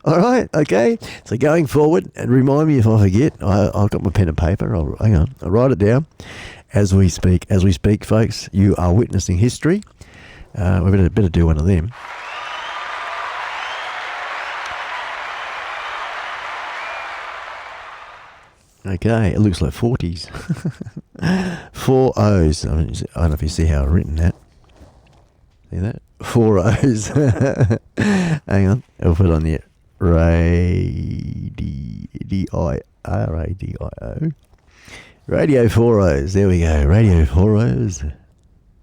All right, okay. So going forward, and remind me if I forget. I've got my pen and paper. Hang on. I'll write it down as we speak. As we speak, folks, you are witnessing history. We better do one of them. Okay, it looks like 40s. 4 O's. I don't know if you see how I've written that. See that? 4 O's. Hang on. I'll put it on the Radio 4 O's. There we go. Radio 4 O's.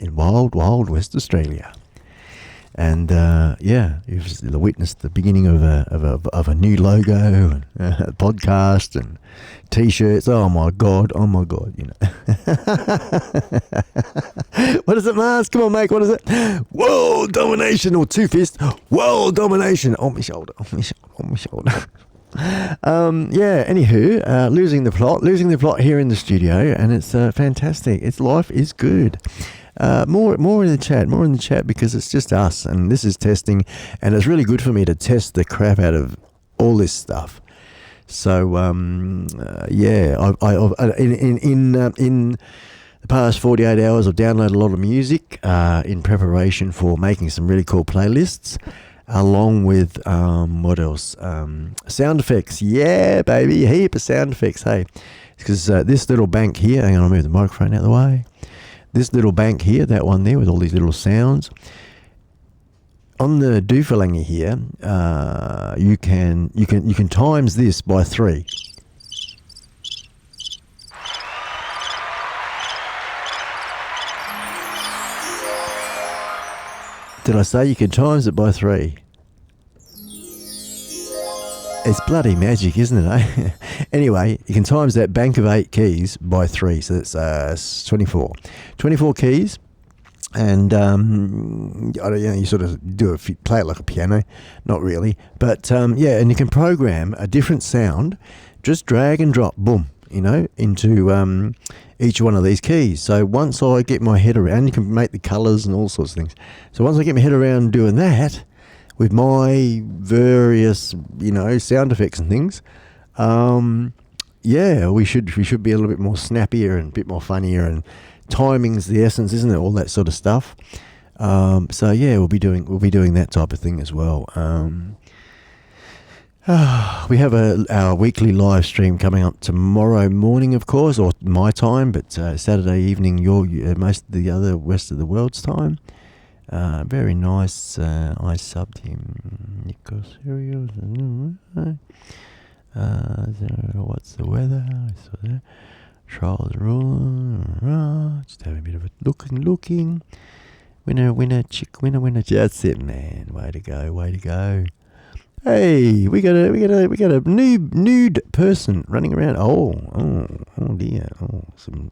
in wild, wild West Australia. And you've witnessed the beginning of a new logo and a podcast and T-shirts. Oh my god, you know. What is it, Mars? Come on, mate. What is it? World-Domination, or Two Fist. World-Domination on my shoulder. Anywho, losing the plot here in the studio, and it's fantastic. Life is good. More in the chat because it's just us, and this is testing, and it's really good for me to test the crap out of all this stuff. So in the past 48 hours, I've downloaded a lot of music in preparation for making some really cool playlists, along with what else? Sound effects. Yeah, baby, a heap of sound effects. Hey, because this little bank here. Hang on, I'll move the microphone out of the way. This little bank here, that one there with all these little sounds. On the doofalanga here, you can times this by 3. Did I say you can times it by 3? It's bloody magic, isn't it, eh? Anyway, you can times that bank of 8 keys by 3, so that's 24. 24 keys, and you sort of play it like a piano, not really, but and you can program a different sound, just drag and drop, boom, into each one of these keys. So once I get my head around, you can make the colours and all sorts of things. So once I get my head around doing that, with my various, sound effects and things, we should be a little bit more snappier and a bit more funnier, and timing's the essence, isn't it? All that sort of stuff. We'll be doing that type of thing as well. We have our weekly live stream coming up tomorrow morning, of course, or my time, but Saturday evening, most of the other rest of the world's time. Very nice. I subbed him. Nico Serios. What's the weather? I saw that. Charles Ruler. Just having a bit of a looking. Winner, chick. Winner. That's it, man. Way to go. Hey, we got a nude person running around. Oh dear.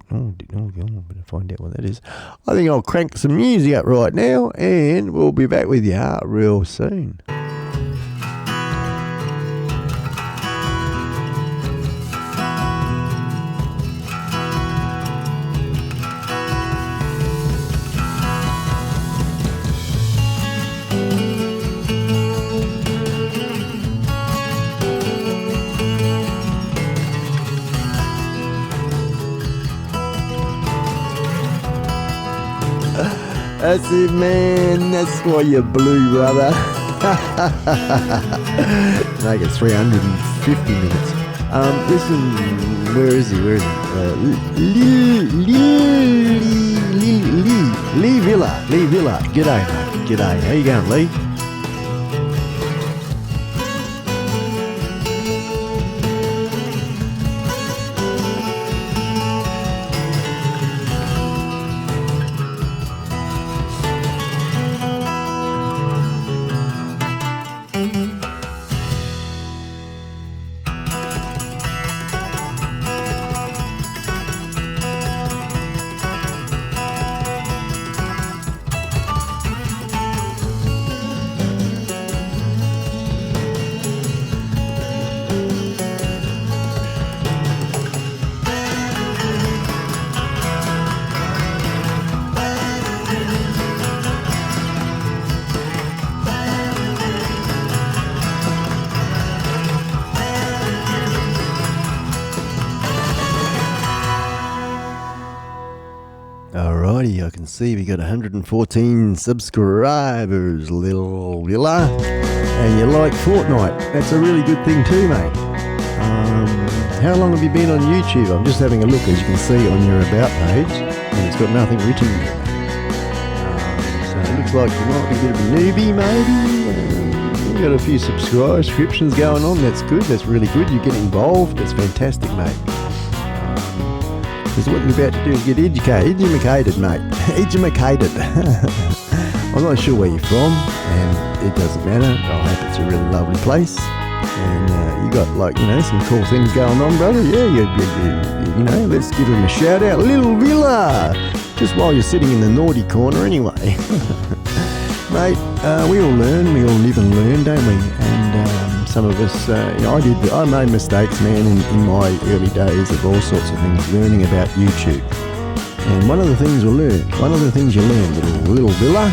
Better find out what that is. I think I'll crank some music up right now, and we'll be back with you real soon. That's it, man. That's why you're blue, brother. Make it 350 minutes. Listen, where is he? Lee Villa. G'day, mate. G'day. How you going, Lee? Alrighty, I can see we got 114 subscribers, little Villa, and you like Fortnite. That's a really good thing too, mate. How long have you been on YouTube? I'm just having a look, as you can see on your About page, and it's got nothing written there. So it looks like you might be a bit of a newbie, maybe. You've got a few subscriptions going on. That's good. That's really good. You get involved. That's fantastic, mate. Because what you're about to do is get educated, mate. Educated. I'm not sure where you're from, and it doesn't matter. I hope it's a really lovely place. And you got, like, you know, some cool things going on, brother. Yeah, you know, let's give him a shout out. Little Villa! Just while you're sitting in the naughty corner anyway. Mate, we all learn, we all live and learn, don't we? And some of us, you know, I made mistakes, man, in my early days of all sorts of things, learning about YouTube. And one of the things you learn, little Villa,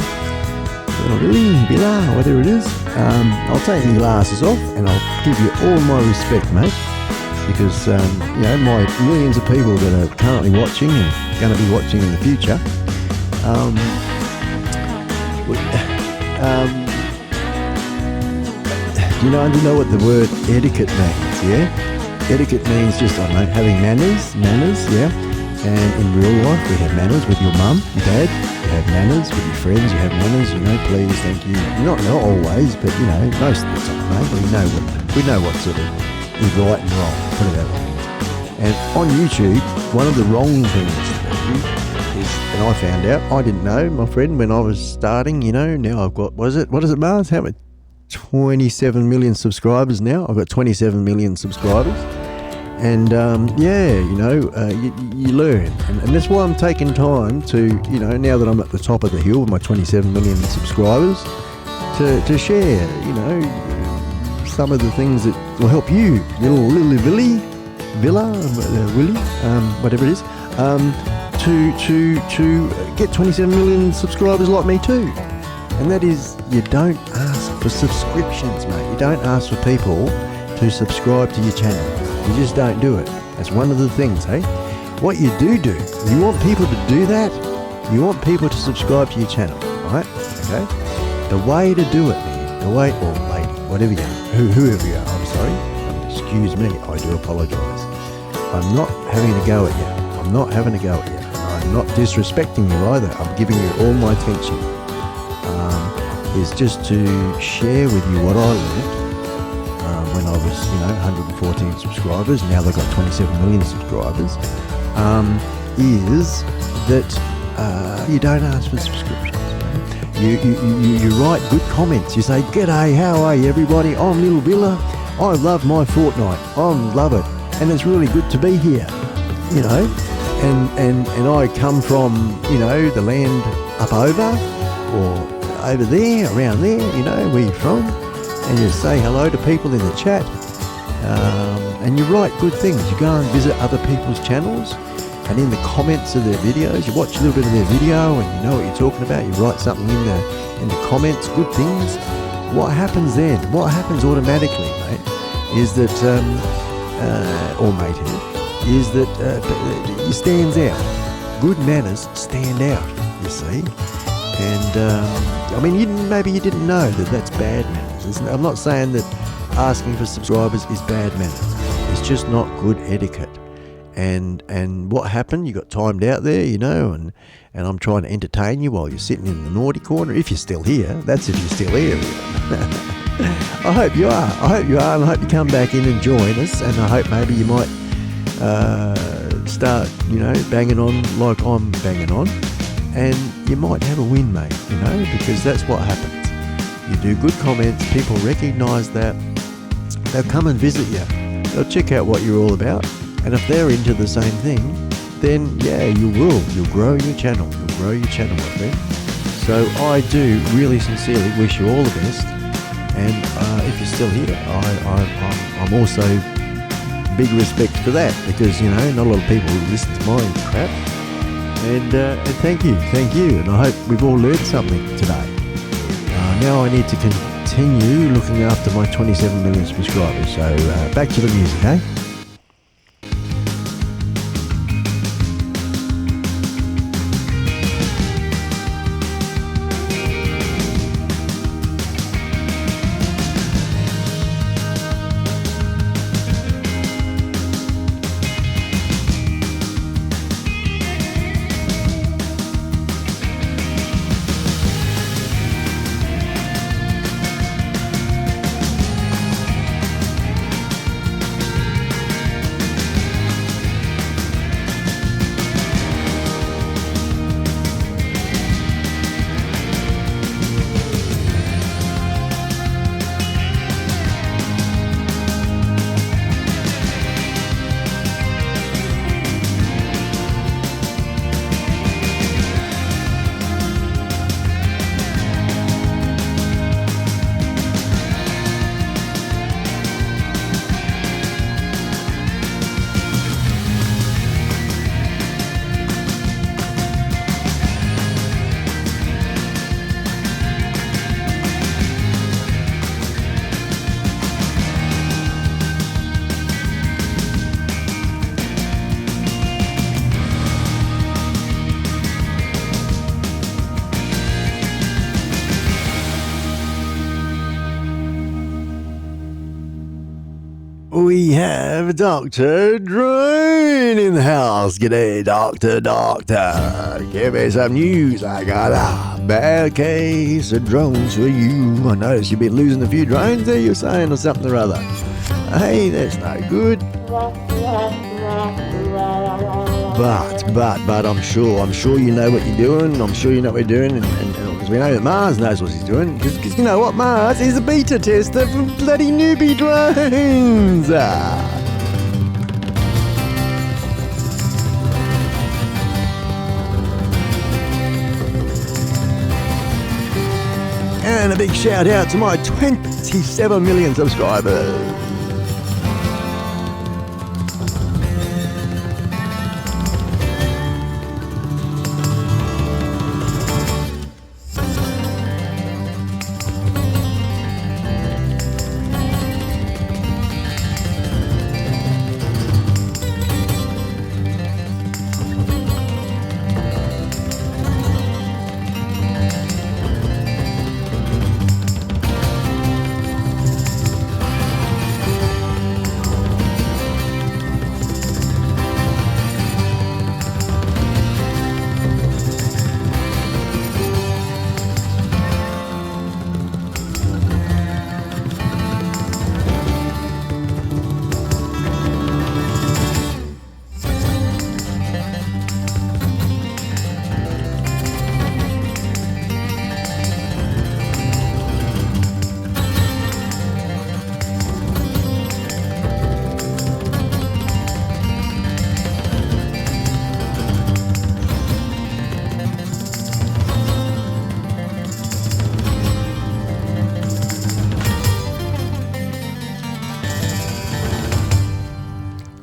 whatever it is, I'll take my glasses off and I'll give you all my respect, mate, because, you know, my millions of people that are currently watching and going to be watching in the future, do you know what the word etiquette means, yeah? Etiquette means just, I don't know, having manners, yeah? And in real life, we have manners with your mum, your dad. You have manners with your friends. You have manners, you know, please, thank you. Not always, but, you know, most of the time, mate. We know what sort of is right and wrong, put it that way. And on YouTube, one of the wrong things to do is, and I found out, I didn't know, my friend, when I was starting, you know, now I've got, what is it, Mars? How many? 27 million subscribers now. I've got 27 million subscribers. And yeah, you know, you learn, and that's why I'm taking time to, you know, now that I'm at the top of the hill with my 27 million subscribers, to share, you know, some of the things that will help you, little Willie, whatever it is, to get 27 million subscribers like me too. And that is, you don't ask for subscriptions, mate. You don't ask for people to subscribe to your channel. You just don't do it. That's one of the things, hey? What you do, you want people to do that. You want people to subscribe to your channel, right? Okay? The way to do it, man, or lady, whatever you are, whoever you are, I'm sorry. Excuse me, I do apologise. I'm not having a go at you. I'm not not disrespecting you either. I'm giving you all my attention. Is just to share with you what I learned when I was, you know, 114 subscribers. Now they've got 27 million subscribers. Is that you don't ask for subscriptions. You write good comments. You say, "G'day, how are you, everybody? I'm Little Villa. I love my Fortnite. I love it, and it's really good to be here." You know, and I come from, you know, the land up over or over there, around there, you know, where you're from, and you say hello to people in the chat, and you write good things. You go and visit other people's channels, and in the comments of their videos, you watch a little bit of their video, and you know what you're talking about. You write something in the comments, good things. What happens then? What happens automatically, mate, is that, is that it stands out. Good manners stand out, you see. And, I mean, maybe you didn't know that that's bad manners. I'm not saying that asking for subscribers is bad manners. It's just not good etiquette. And what happened? You got timed out there, you know, and I'm trying to entertain you while you're sitting in the naughty corner. If you're still here, that's if you're still here. I hope you are. And I hope you come back in and join us. And I hope maybe you might start, you know, banging on like I'm banging on. And you might have a win, mate, you know, because that's what happens. You do good comments, people recognise that, they'll come and visit you. They'll check out what you're all about. And if they're into the same thing, then, yeah, you will. You'll grow your channel. My friend. So I do really sincerely wish you all the best. And if you're still here, I'm also big respect for that, because, you know, not a lot of people listen to my crap. And thank you, and I hope we've all learned something today. Now I need to continue looking after my 27 million subscribers, so back to the music, eh? we have Dr. Drone in the house. G'day, Doctor. Give me some news. I got a bad case of drones for you. I noticed you've been losing a few drones there, you're saying, or something or other. Hey, that's no good. But I'm sure you know what you're doing. I'm sure you know what you're doing, and because we know that Mars knows what he's doing. Because you know what, Mars is a beta tester for bloody newbie drones. And a big shout out to my 27 million subscribers.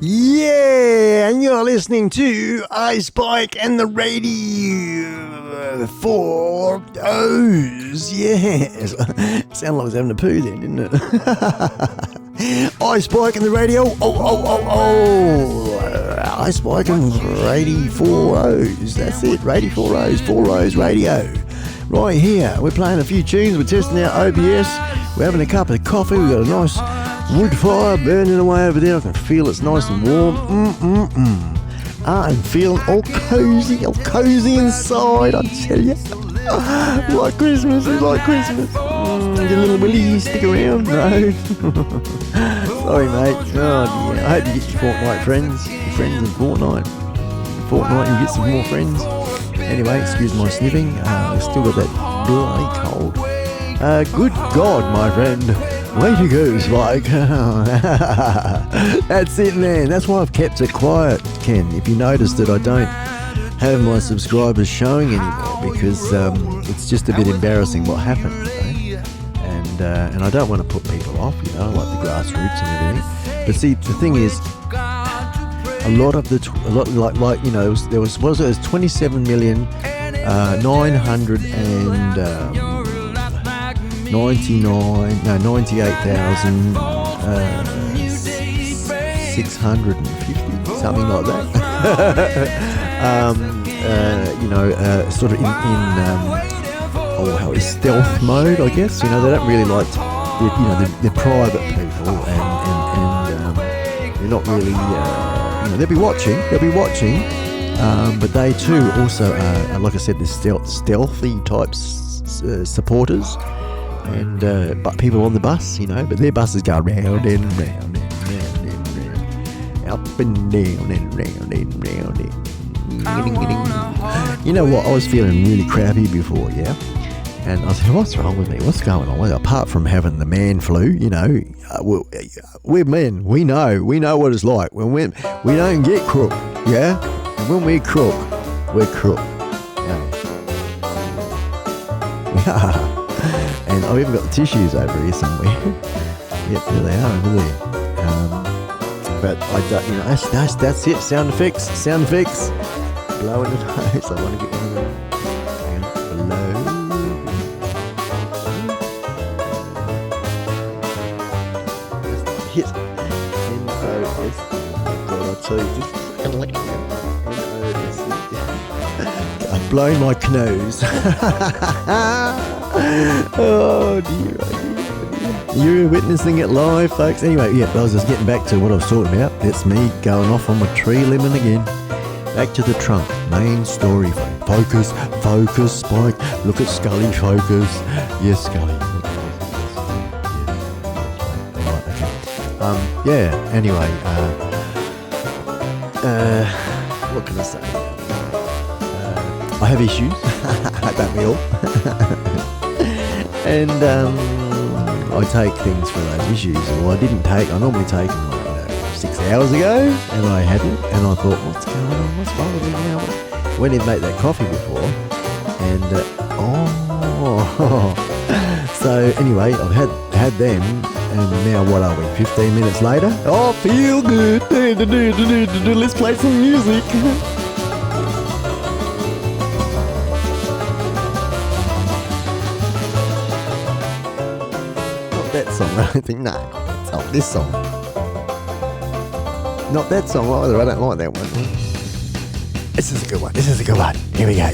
Yeah, and you're listening to iSpike and the Radio 4 O's. Yes. Sounded like I was having a poo then, didn't it? iSpike and the Radio. iSpike and Radio 4 O's. That's it. Radio 4 O's. 4 O's Radio. Right here. We're playing a few tunes. We're testing out OBS. We're having a cup of coffee. We've got a nice wood fire burning away over there. I can feel it's nice and warm. I'm feeling all cozy inside, I tell you. Like Christmas, it's like Christmas. Your little Willie, stick around? No. Sorry, mate. Oh dear. I hope you get your Fortnite friends. Your friends in Fortnite. You get some more friends. Anyway, excuse my sniffing. I've still got that bloody cold. Good God, my friend. Way to go, Spike. That's it, man. That's why I've kept it quiet, Ken. If you noticed that I don't have my subscribers showing anymore, because it's just a bit embarrassing what happened, you know? And I don't want to put people off, you know, like the grassroots and everything. But see, the thing is, a lot like you know, there was 98,650, something like that. Sort of in stealth mode, I guess. You know, they don't really like, they're private people, and they're not really, they'll be watching, but they too also are, like I said, they're stealthy types supporters. And but people on the bus, you know, but their buses go round and round and round and round, up and down and round and round and. You know what? I was feeling really crappy before, yeah. And I said, "What's wrong with me? What's going on?" Well, apart from having the man flu, you know, we're men. We know what it's like when we don't get crook, yeah. And when we're crook, we're crook. Yeah. And I've even got the tissues over here somewhere. Yep, there they are over there. But I don't, you know, that's it. Sound effects. Blowing the nose. I want to get one of them. Blow. Hit. N-O-S. God, I'll tell you this. N-O-S. I've blown my nose. Oh dear. You're witnessing it live, folks. Anyway, yeah, I was just getting back to what I was talking about. That's me going off on my tree lemon again. Back to the trunk. Main story. Focus, Spike. Look at Skully, focus. Yes, Skully. Yeah, anyway, what can I say? I have issues. Don't we all? And I take things for those issues. Well, I normally take them like 6 hours ago, and I hadn't, and I thought, what's going on? What's wrong with me now? Went in to make that coffee before, and so anyway, I've had them, and now what are we? 15 minutes later? Oh, feel good. Let's play some music. That song, I think. No, not this song. Not that song either. I don't like that one. This is a good one. Here we go.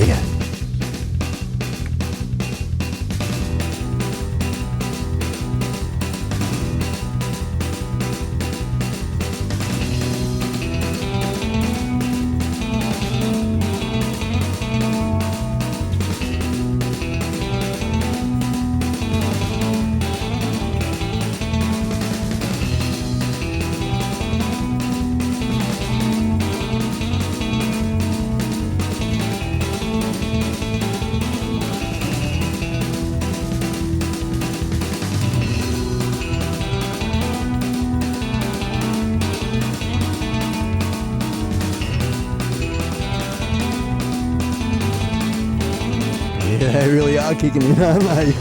They really are kicking in, aren't they?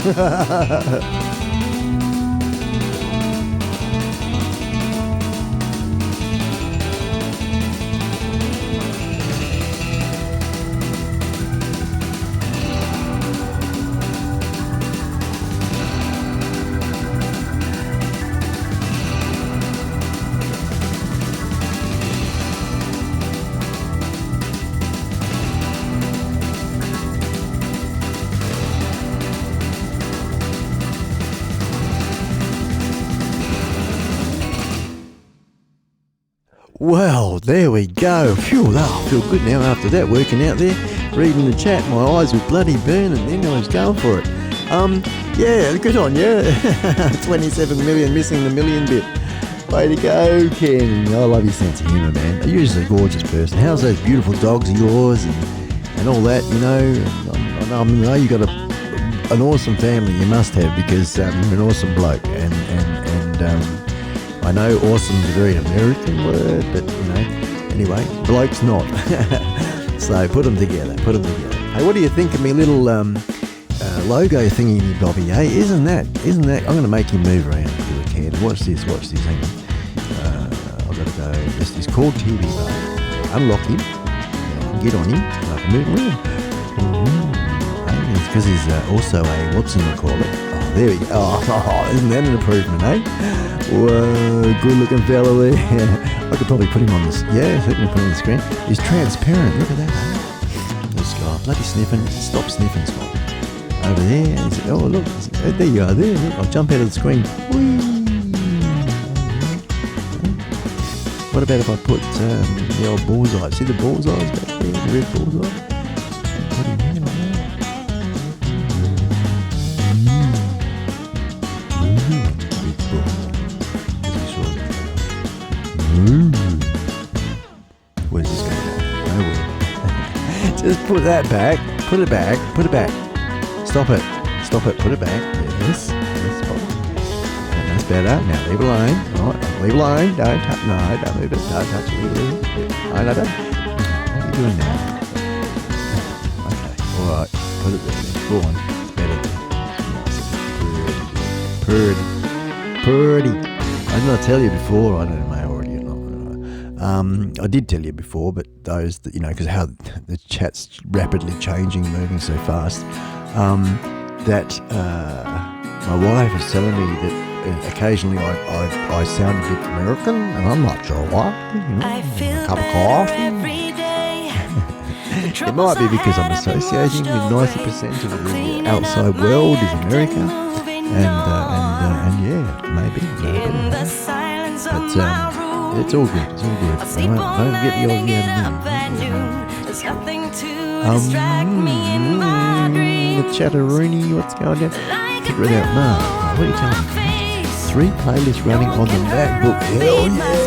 Well, there we go. Phew, I feel good now after that, working out there, reading the chat. My eyes were bloody burning, then I was going for it. Yeah, good on you. 27 million, missing the million bit. Way to go, Ken. I love your sense of humour, man. You're just a gorgeous person. How's those beautiful dogs of yours and all that, you know? I know you got an awesome family, you must have, because you're an awesome bloke. And I know awesome is a very American word, but, you know, anyway, bloke's not. So put them together. Hey, what do you think of me little logo thingy, Bobby, hey? Isn't that, I'm going to make him move around if you can. Watch this, hang on. I've got to go, this is called TV bar. Unlock him, get on him, and I can move around. It's because he's also a, what's in the call it? Oh, there we go. Oh, isn't that an improvement, eh? Whoa, good looking fella there. I could probably put him on this. Yeah, certainly put him on the screen. He's transparent, look at that, eh? This guy, bloody sniffing. Stop sniffing, Scott. Over there, oh look, there you are, there, look, I'll jump out of the screen. Whee! What about if I put the old bullseye? See the bullseyes back there, the red bullseye? Put him here like that. Where's this going to go? Nowhere. Just put that back. Put it back. Stop it. Put it back. Yes. That's better. Now leave it alone. Right. Leave it alone. Don't touch. No, don't move it. Don't touch it. Leave it. No, don't. What are you doing now? Okay. All right. Put it there. Go on. It's better there. Pretty. I did not tell you before. I don't know. I did tell you before, but those that, you know, because how the chat's rapidly changing, moving so fast, that my wife is telling me that occasionally I sound a bit American, and I'm not sure why. You know, a cup of coffee. It might be because I'm associating with 90% of the outside world is America, and And yeah, maybe. But it's all good. It's all good. Don't get the Aussie out of me. The Chatteroony, what's going on? Figure it out. What are you telling me? 3 playlists running on the MacBook. Hell yeah!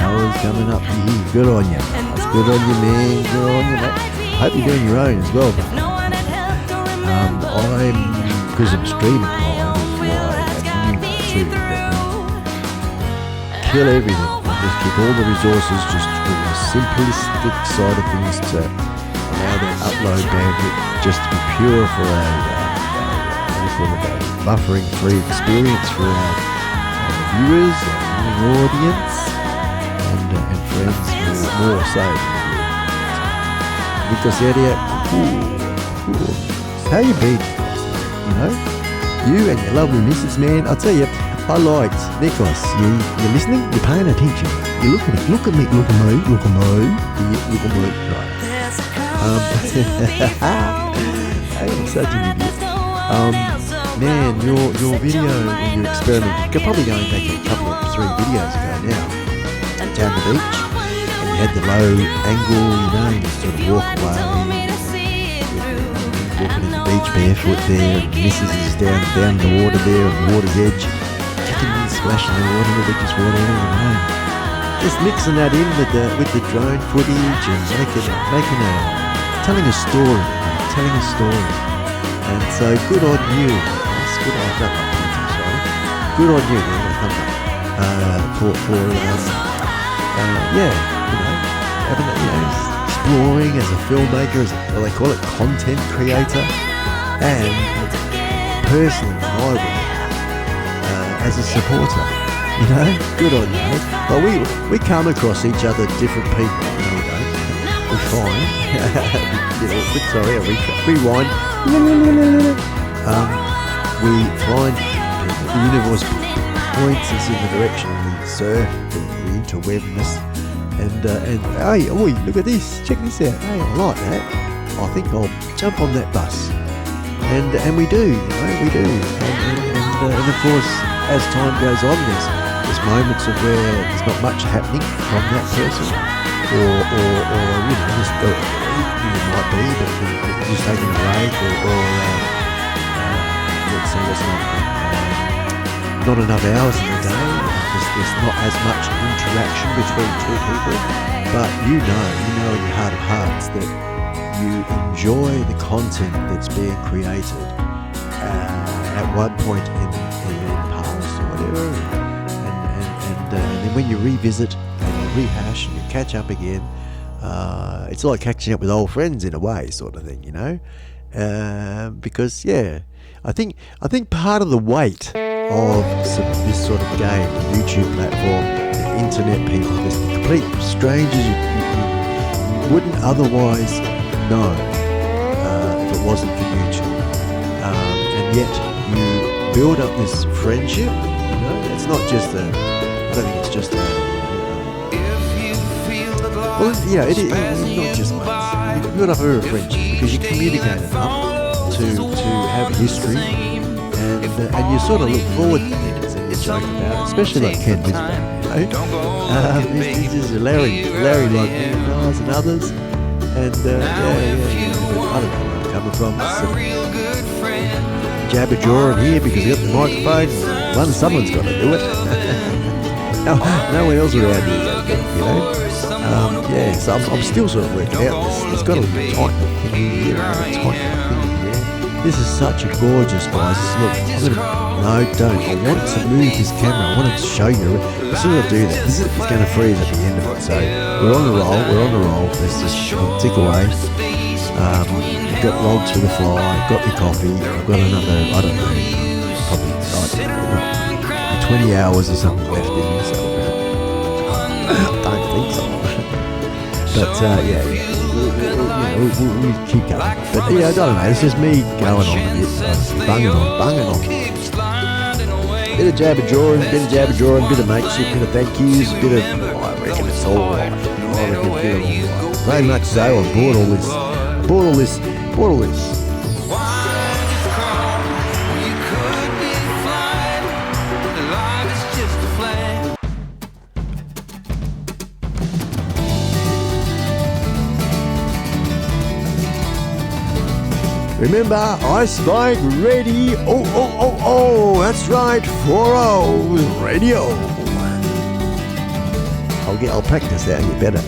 Hours coming up here. Good on you. That's good on you, man. Good on you, mate. Hope you're doing your own as well. Because I'm streaming live, kill everything and just keep all the resources just for the simplistic side of things to allow that upload bandwidth just to be pure for a buffering free experience for our viewers, our audience and friends more so. Because how you been? You know, you and your lovely missus, man. I'll tell you, I liked Nikos. You're listening. You're paying attention. You look at me. Look at me. Look at me. Look at me. Look at me. Right. I'm such an idiot. Man, your video when you experiment. You're probably going back a couple of 3 videos ago now. Down the beach, and you had the low angle. You know, you sort of walk away. Walking in the beach barefoot there, and missus is down the water there on the water's edge, kicking and splashing the water, the biggest water ever known. Just mixing that in with the drone footage and telling a story. And so good on you. It's good on you. Good on you, man. Having exploring as a filmmaker, they call it content creator, and personally, as a supporter, good on you. But we come across each other, different people, we find, sorry, I rewind. We find the universe points us in the direction we surf, the interwebness. And hey, oi, look at this, check this out, hey, I like that, I think I'll jump on that bus, and we do, we do, and of course, as time goes on, there's moments of where there's not much happening from that person, or just it might be, but just taking a break, or let's say there's not enough hours in the day. There's not as much interaction between 2 people, but you know in your heart of hearts that you enjoy the content that's being created at one point in the past or whatever, and then when you revisit and you rehash and you catch up again, it's like catching up with old friends in a way, sort of thing, because I think part of the weight of this sort of game, the YouTube platform, the internet people, there's complete strangers you wouldn't otherwise know if it wasn't for YouTube, and yet you build up this friendship. It's not just I don't think it's just it is not just mates. You build up a friendship because you communicate enough to have history. And you sort of look forward to things and you joke about it, especially like Ken Wisdom, he's just Larry like guys and others, and I don't know where I'm coming from. Jabber-jawing here because you got the microphone. Someone's got to do it. No one else around here, so I'm still sort of working out this. It's got a little tight thing here, This is such a gorgeous, guys. Look, I want to move this camera. I want to show you. As soon as I do that, it's going to freeze at the end of it. So we're on the roll. Let's just tick away. I've got logs for the fly. Got the coffee. I've got another, I don't know, probably 20 hours or something left in me. So I don't think so. But we'll keep going. But I don't know, it's just me going on a bit, bunging on. Bit of jabber-jawing, bit of mateship, bit of thank yous, bit of, I reckon it's all right. Very much so, I bought all this. Remember, iSpike ready. Oh, that's right, 4-0 radio. I'll practice that and get better.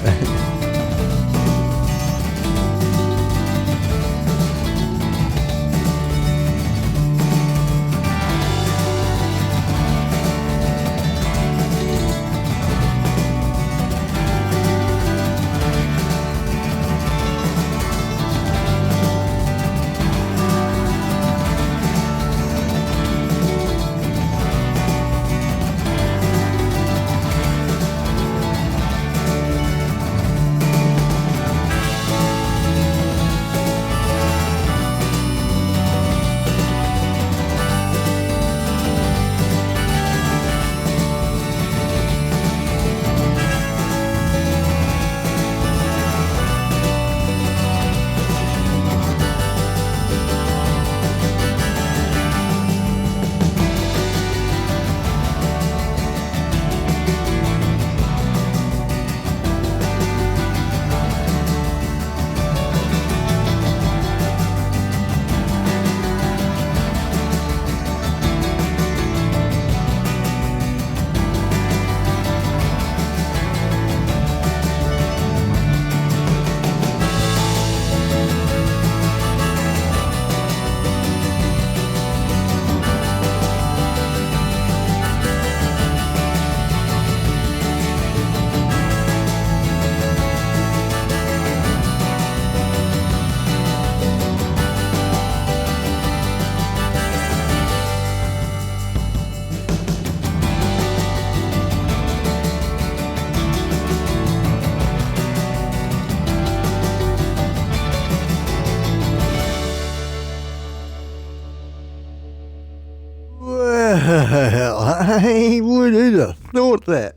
I would have thought that.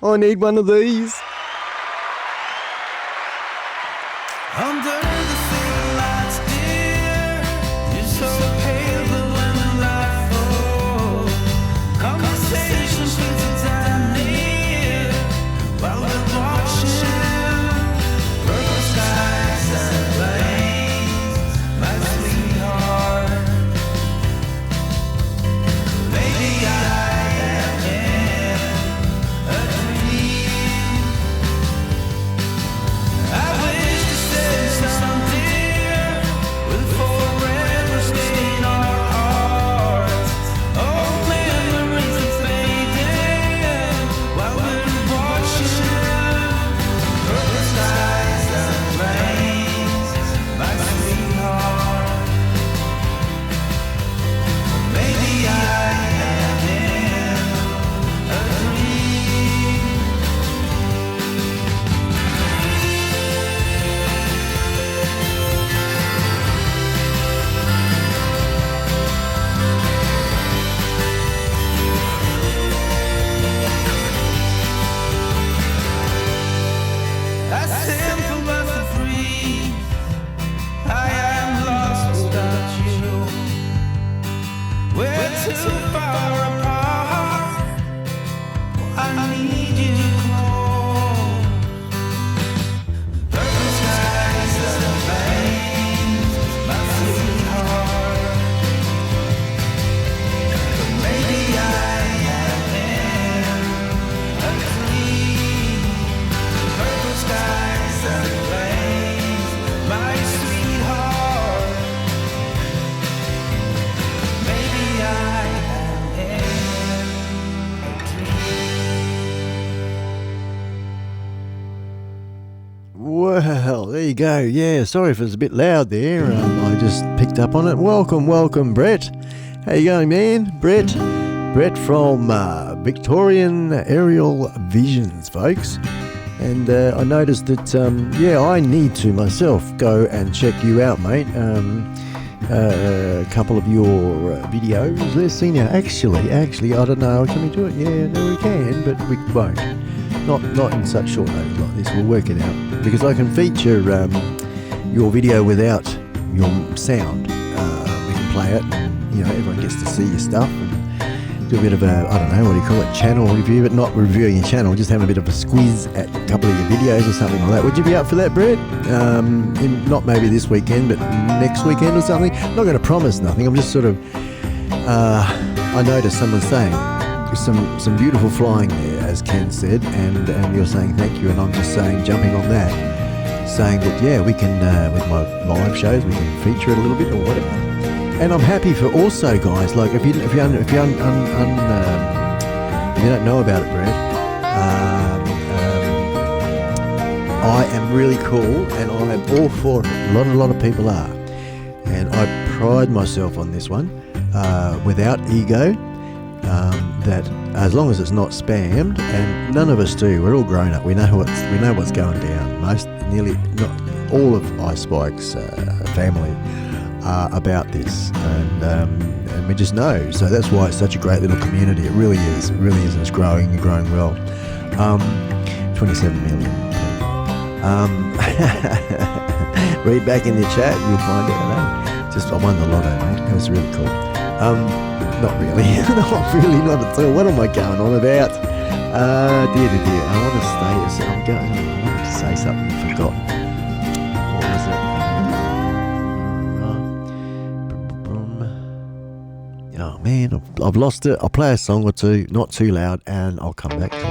I need one of these.
Under the city lights, dear, you're so pale, but when the light falls, conversation brings the time near. While we're watching purple skies and flames, my sweetheart. Maybe I am in a dream. I wish to say something will forever stay in our hearts. Oh, memories are fading while we're watching purple skies and flames, my sweetheart. Maybe I am in a dream. As simple as a breeze, I am lost without you. We're too far apart. I need you close. Purple skies and flames, my sweetheart. But maybe I am in a dream. Purple skies and flames, my sweetheart. Maybe I am in a dream.
Well, there you go. Yeah, sorry if it's a bit loud there. I just picked up on it. Welcome, Brett. How you going, man? Brett from Victorian Aerial Visions, folks. And I noticed that, I need to myself go and check you out, mate. A couple of your videos. Let's see now. Actually, I don't know. Can we do it? Yeah, no, we can, but we won't. Not in such short notice like this. We'll work it out because I can feature your video without your sound. We can play it. And, everyone gets to see your stuff. And do a bit of a, I don't know, what do you call it, channel review, but not reviewing your channel, just having a bit of a squiz at a couple of your videos or something like that. Would you be up for that, Brett? Not maybe this weekend, but next weekend or something? Not going to promise nothing. I'm just sort of, I noticed someone saying some beautiful flying there, as Ken said, and you're saying thank you, and I'm just saying, jumping on that, saying that, yeah, we can, with my live shows, we can feature it a little bit or whatever. And I'm happy for also, guys, like if you don't know about it, Brad, I am really cool and I am all for it. A lot of people are, and I pride myself on this one, without ego. That as long as it's not spammed, and none of us do, we're all grown up. We know what's going down. Nearly not all of iSpike's family are about this, and we just know. So that's why it's such a great little community. It really is. It really is, and it's growing and growing well. 27 million. Read back in the chat, you'll find out. I won the lotto, mate. That was really cool. Not really. Not at all. What am I going on about? Dear. I want to say something I forgot. What was it? Oh man, I've lost it. I'll play a song or two, not too loud, and I'll come back to it.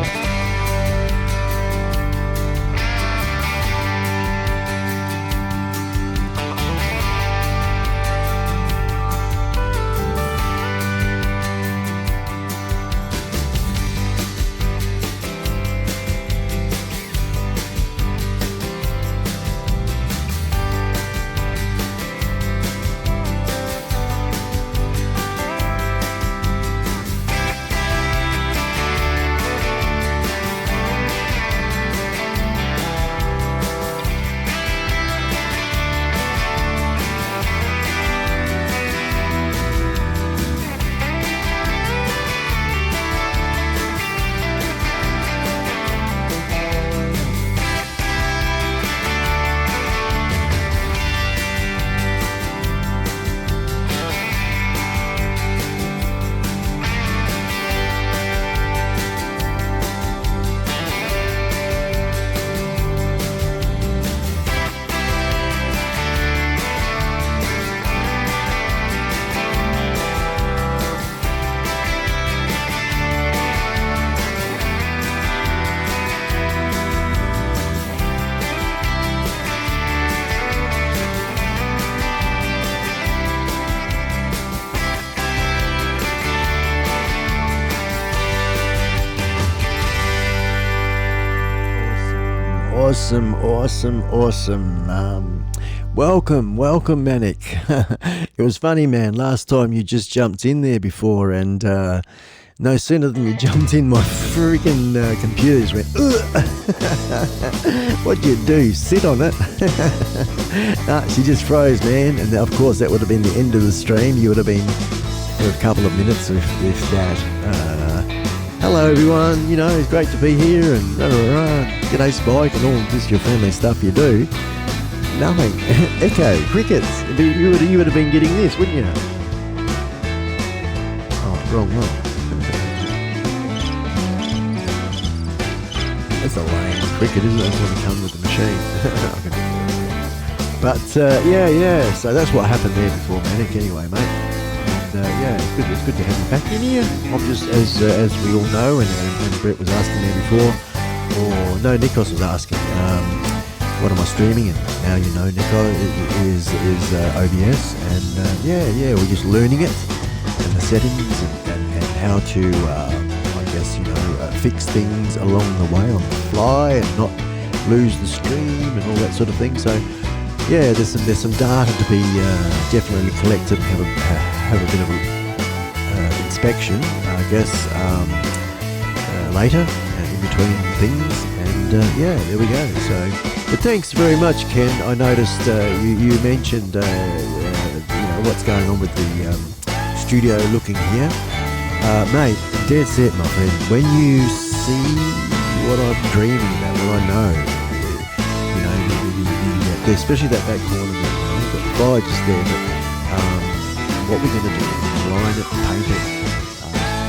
Awesome. Welcome, Manic. It was funny, man. Last time you just jumped in there before, and no sooner than you jumped in, my freaking computer just went, what'd you do? Sit on it? She just froze, man. And of course, that would have been the end of the stream. You would have been for a couple of minutes if that. Hello everyone, it's great to be here, and g'day Spike and all this your family stuff you do. Nothing. Echo, crickets. You would have been getting this, wouldn't you? Oh, wrong one. That's a lame cricket, isn't it? That's what comes with the machine. But yeah, so that's what happened there before, Manic, anyway, mate. It's good to have you back in here. I'm just, as we all know, and Brett was asking me before, or no, Nikos was asking, what am I streaming? And now you know, Nico is OBS, and we're just learning it, and the settings, and how to, fix things along the way on the fly, and not lose the stream, and all that sort of thing. So, yeah, there's some data to be definitely collected, and have a bit of inspection, I guess, later, in between things, and there we go. So, but thanks very much, Ken. I noticed you mentioned what's going on with the studio looking here, mate. Dead set, my friend. When you see what I'm dreaming about, what I know, especially that back corner there, you've got the fire just there, but what we're going to do is line it, paint it,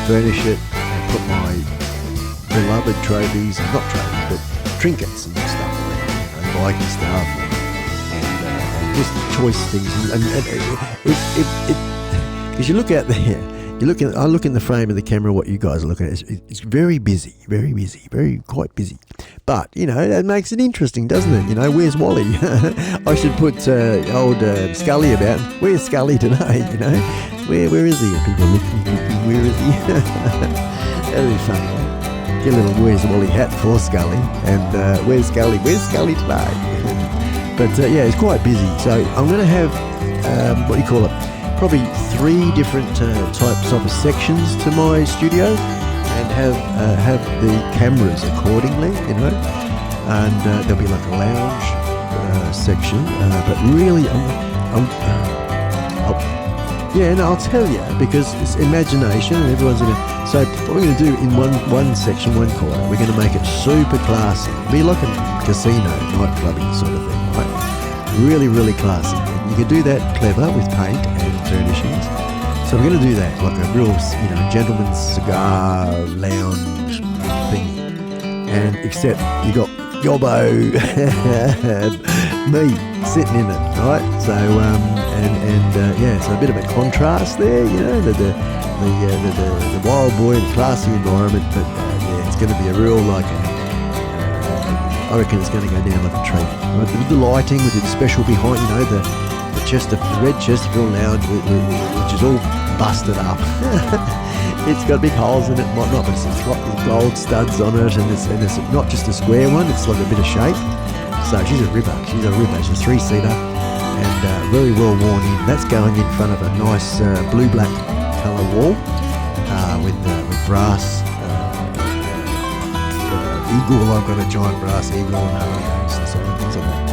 furnish it and put my beloved trophies, not trophies, but trinkets and stuff around, biking stuff, and just choice things. And because you look out there, I look in the frame of the camera, what you guys are looking at, it's very busy, quite busy. But, that makes it interesting, doesn't it? Where's Wally? I should put old Skully about. Where's Skully today, Where is he? People looking, where is he? That'd be funny. Get a little Where's Wally hat for Skully. And where's Skully? Where's Skully today? But, it's quite busy. So I'm going to have, probably 3 different types of sections to my studio, and have the cameras accordingly, and there'll be like a lounge section, but really I'll tell you, because it's imagination and everyone's so what we're going to do in one section, one corner, we're going to make it super classy. It'll be like a casino, nightclubbing sort of thing, right? Really classy. And you can do that clever with paint and furnishings. So we're going to do that, like a real, gentleman's cigar lounge thing. And except you got Gobbo, me sitting in it, right? So so a bit of a contrast there, the wild boy, the classy environment, but it's going to be a real I reckon it's going to go down like a treat. Right? With the lighting, with the special behind, the red Chesterfield lounge, which is all busted up. It's got big holes in it, might not, but it's got gold studs on it, and it's not just a square one, it's like a bit of shape. So she's a ripper. She's a 3-seater, and very well worn in. That's going in front of a nice blue-black colour wall with brass eagle. I've got a giant brass eagle and things on that.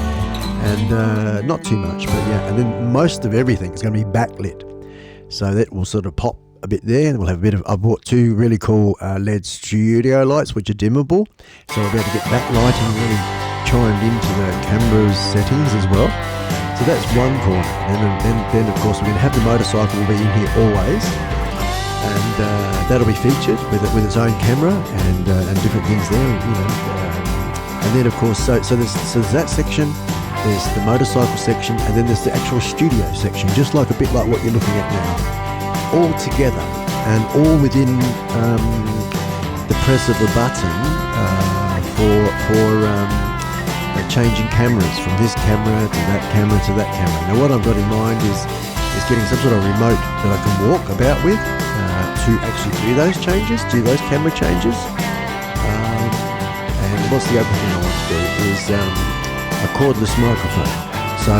And not too much, but and then most of everything is going to be backlit, so that will sort of pop a bit there, and we'll have a bit of, I bought 2 really cool LED studio lights which are dimmable, so I'll be able to get backlighting really chimed into the camera's settings as well. So that's one corner, and then of course we're going to have the motorcycle will be in here always, and that'll be featured with its own camera and different things there, and then of course so there's that section. There's the motorcycle section, and then there's the actual studio section, just like a bit like what you're looking at now, all together and all within the press of a button for changing cameras from this camera to that camera to that camera. Now what I've got in mind is getting some sort of remote that I can walk about with to actually do those changes, do those camera changes. And what's the other thing I want to do is a cordless microphone. So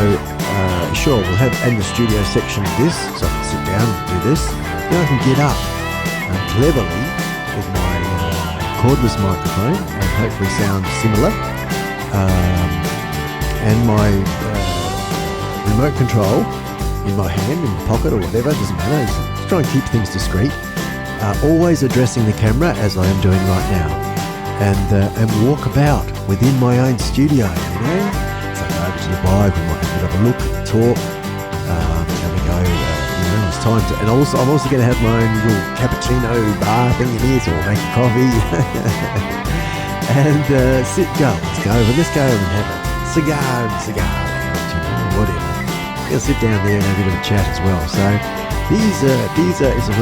sure, we'll have in the studio section of this, so I can sit down and do this. Then I can get up cleverly with my cordless microphone and hopefully sound similar, and my remote control in my hand, in my pocket or whatever, it doesn't matter. Just try and keep things discreet, always addressing the camera as I am doing right now, and walk about within my own studio, So go over to the bar, we might have a look, talk, and we go, it's time to, and also I'm also going to have my own little cappuccino bar thing in here, so I'll make a coffee, and let's go over and have a cigar lounge, whatever. We'll sit down there and have a bit of a chat as well. So these are it's a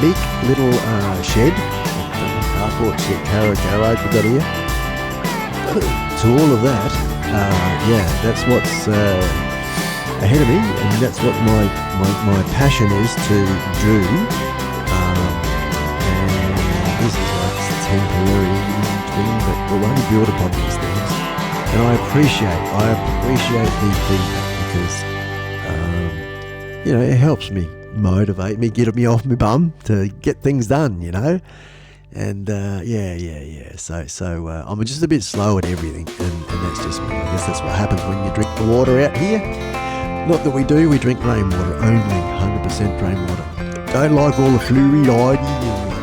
big little shed, carport garage we've got here. To all of that, that's what's ahead of me, and that's what my passion is to do. And this is like a temporary thing, but we'll only build upon these things. And I appreciate the feedback, because it helps me, motivate me, get me off my bum to get things done, And so I'm just a bit slow at everything, and that's just me. I guess that's what happens when you drink the water out here. Not that we drink rainwater, only 100% rainwater. Don't like all the fluoride and the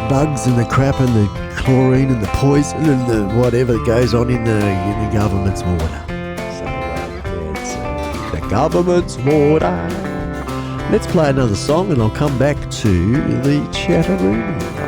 bugs and the crap and the chlorine and the poison and the whatever that goes on in the government's water. So it's the government's water. Let's play another song and I'll come back to the chatter room.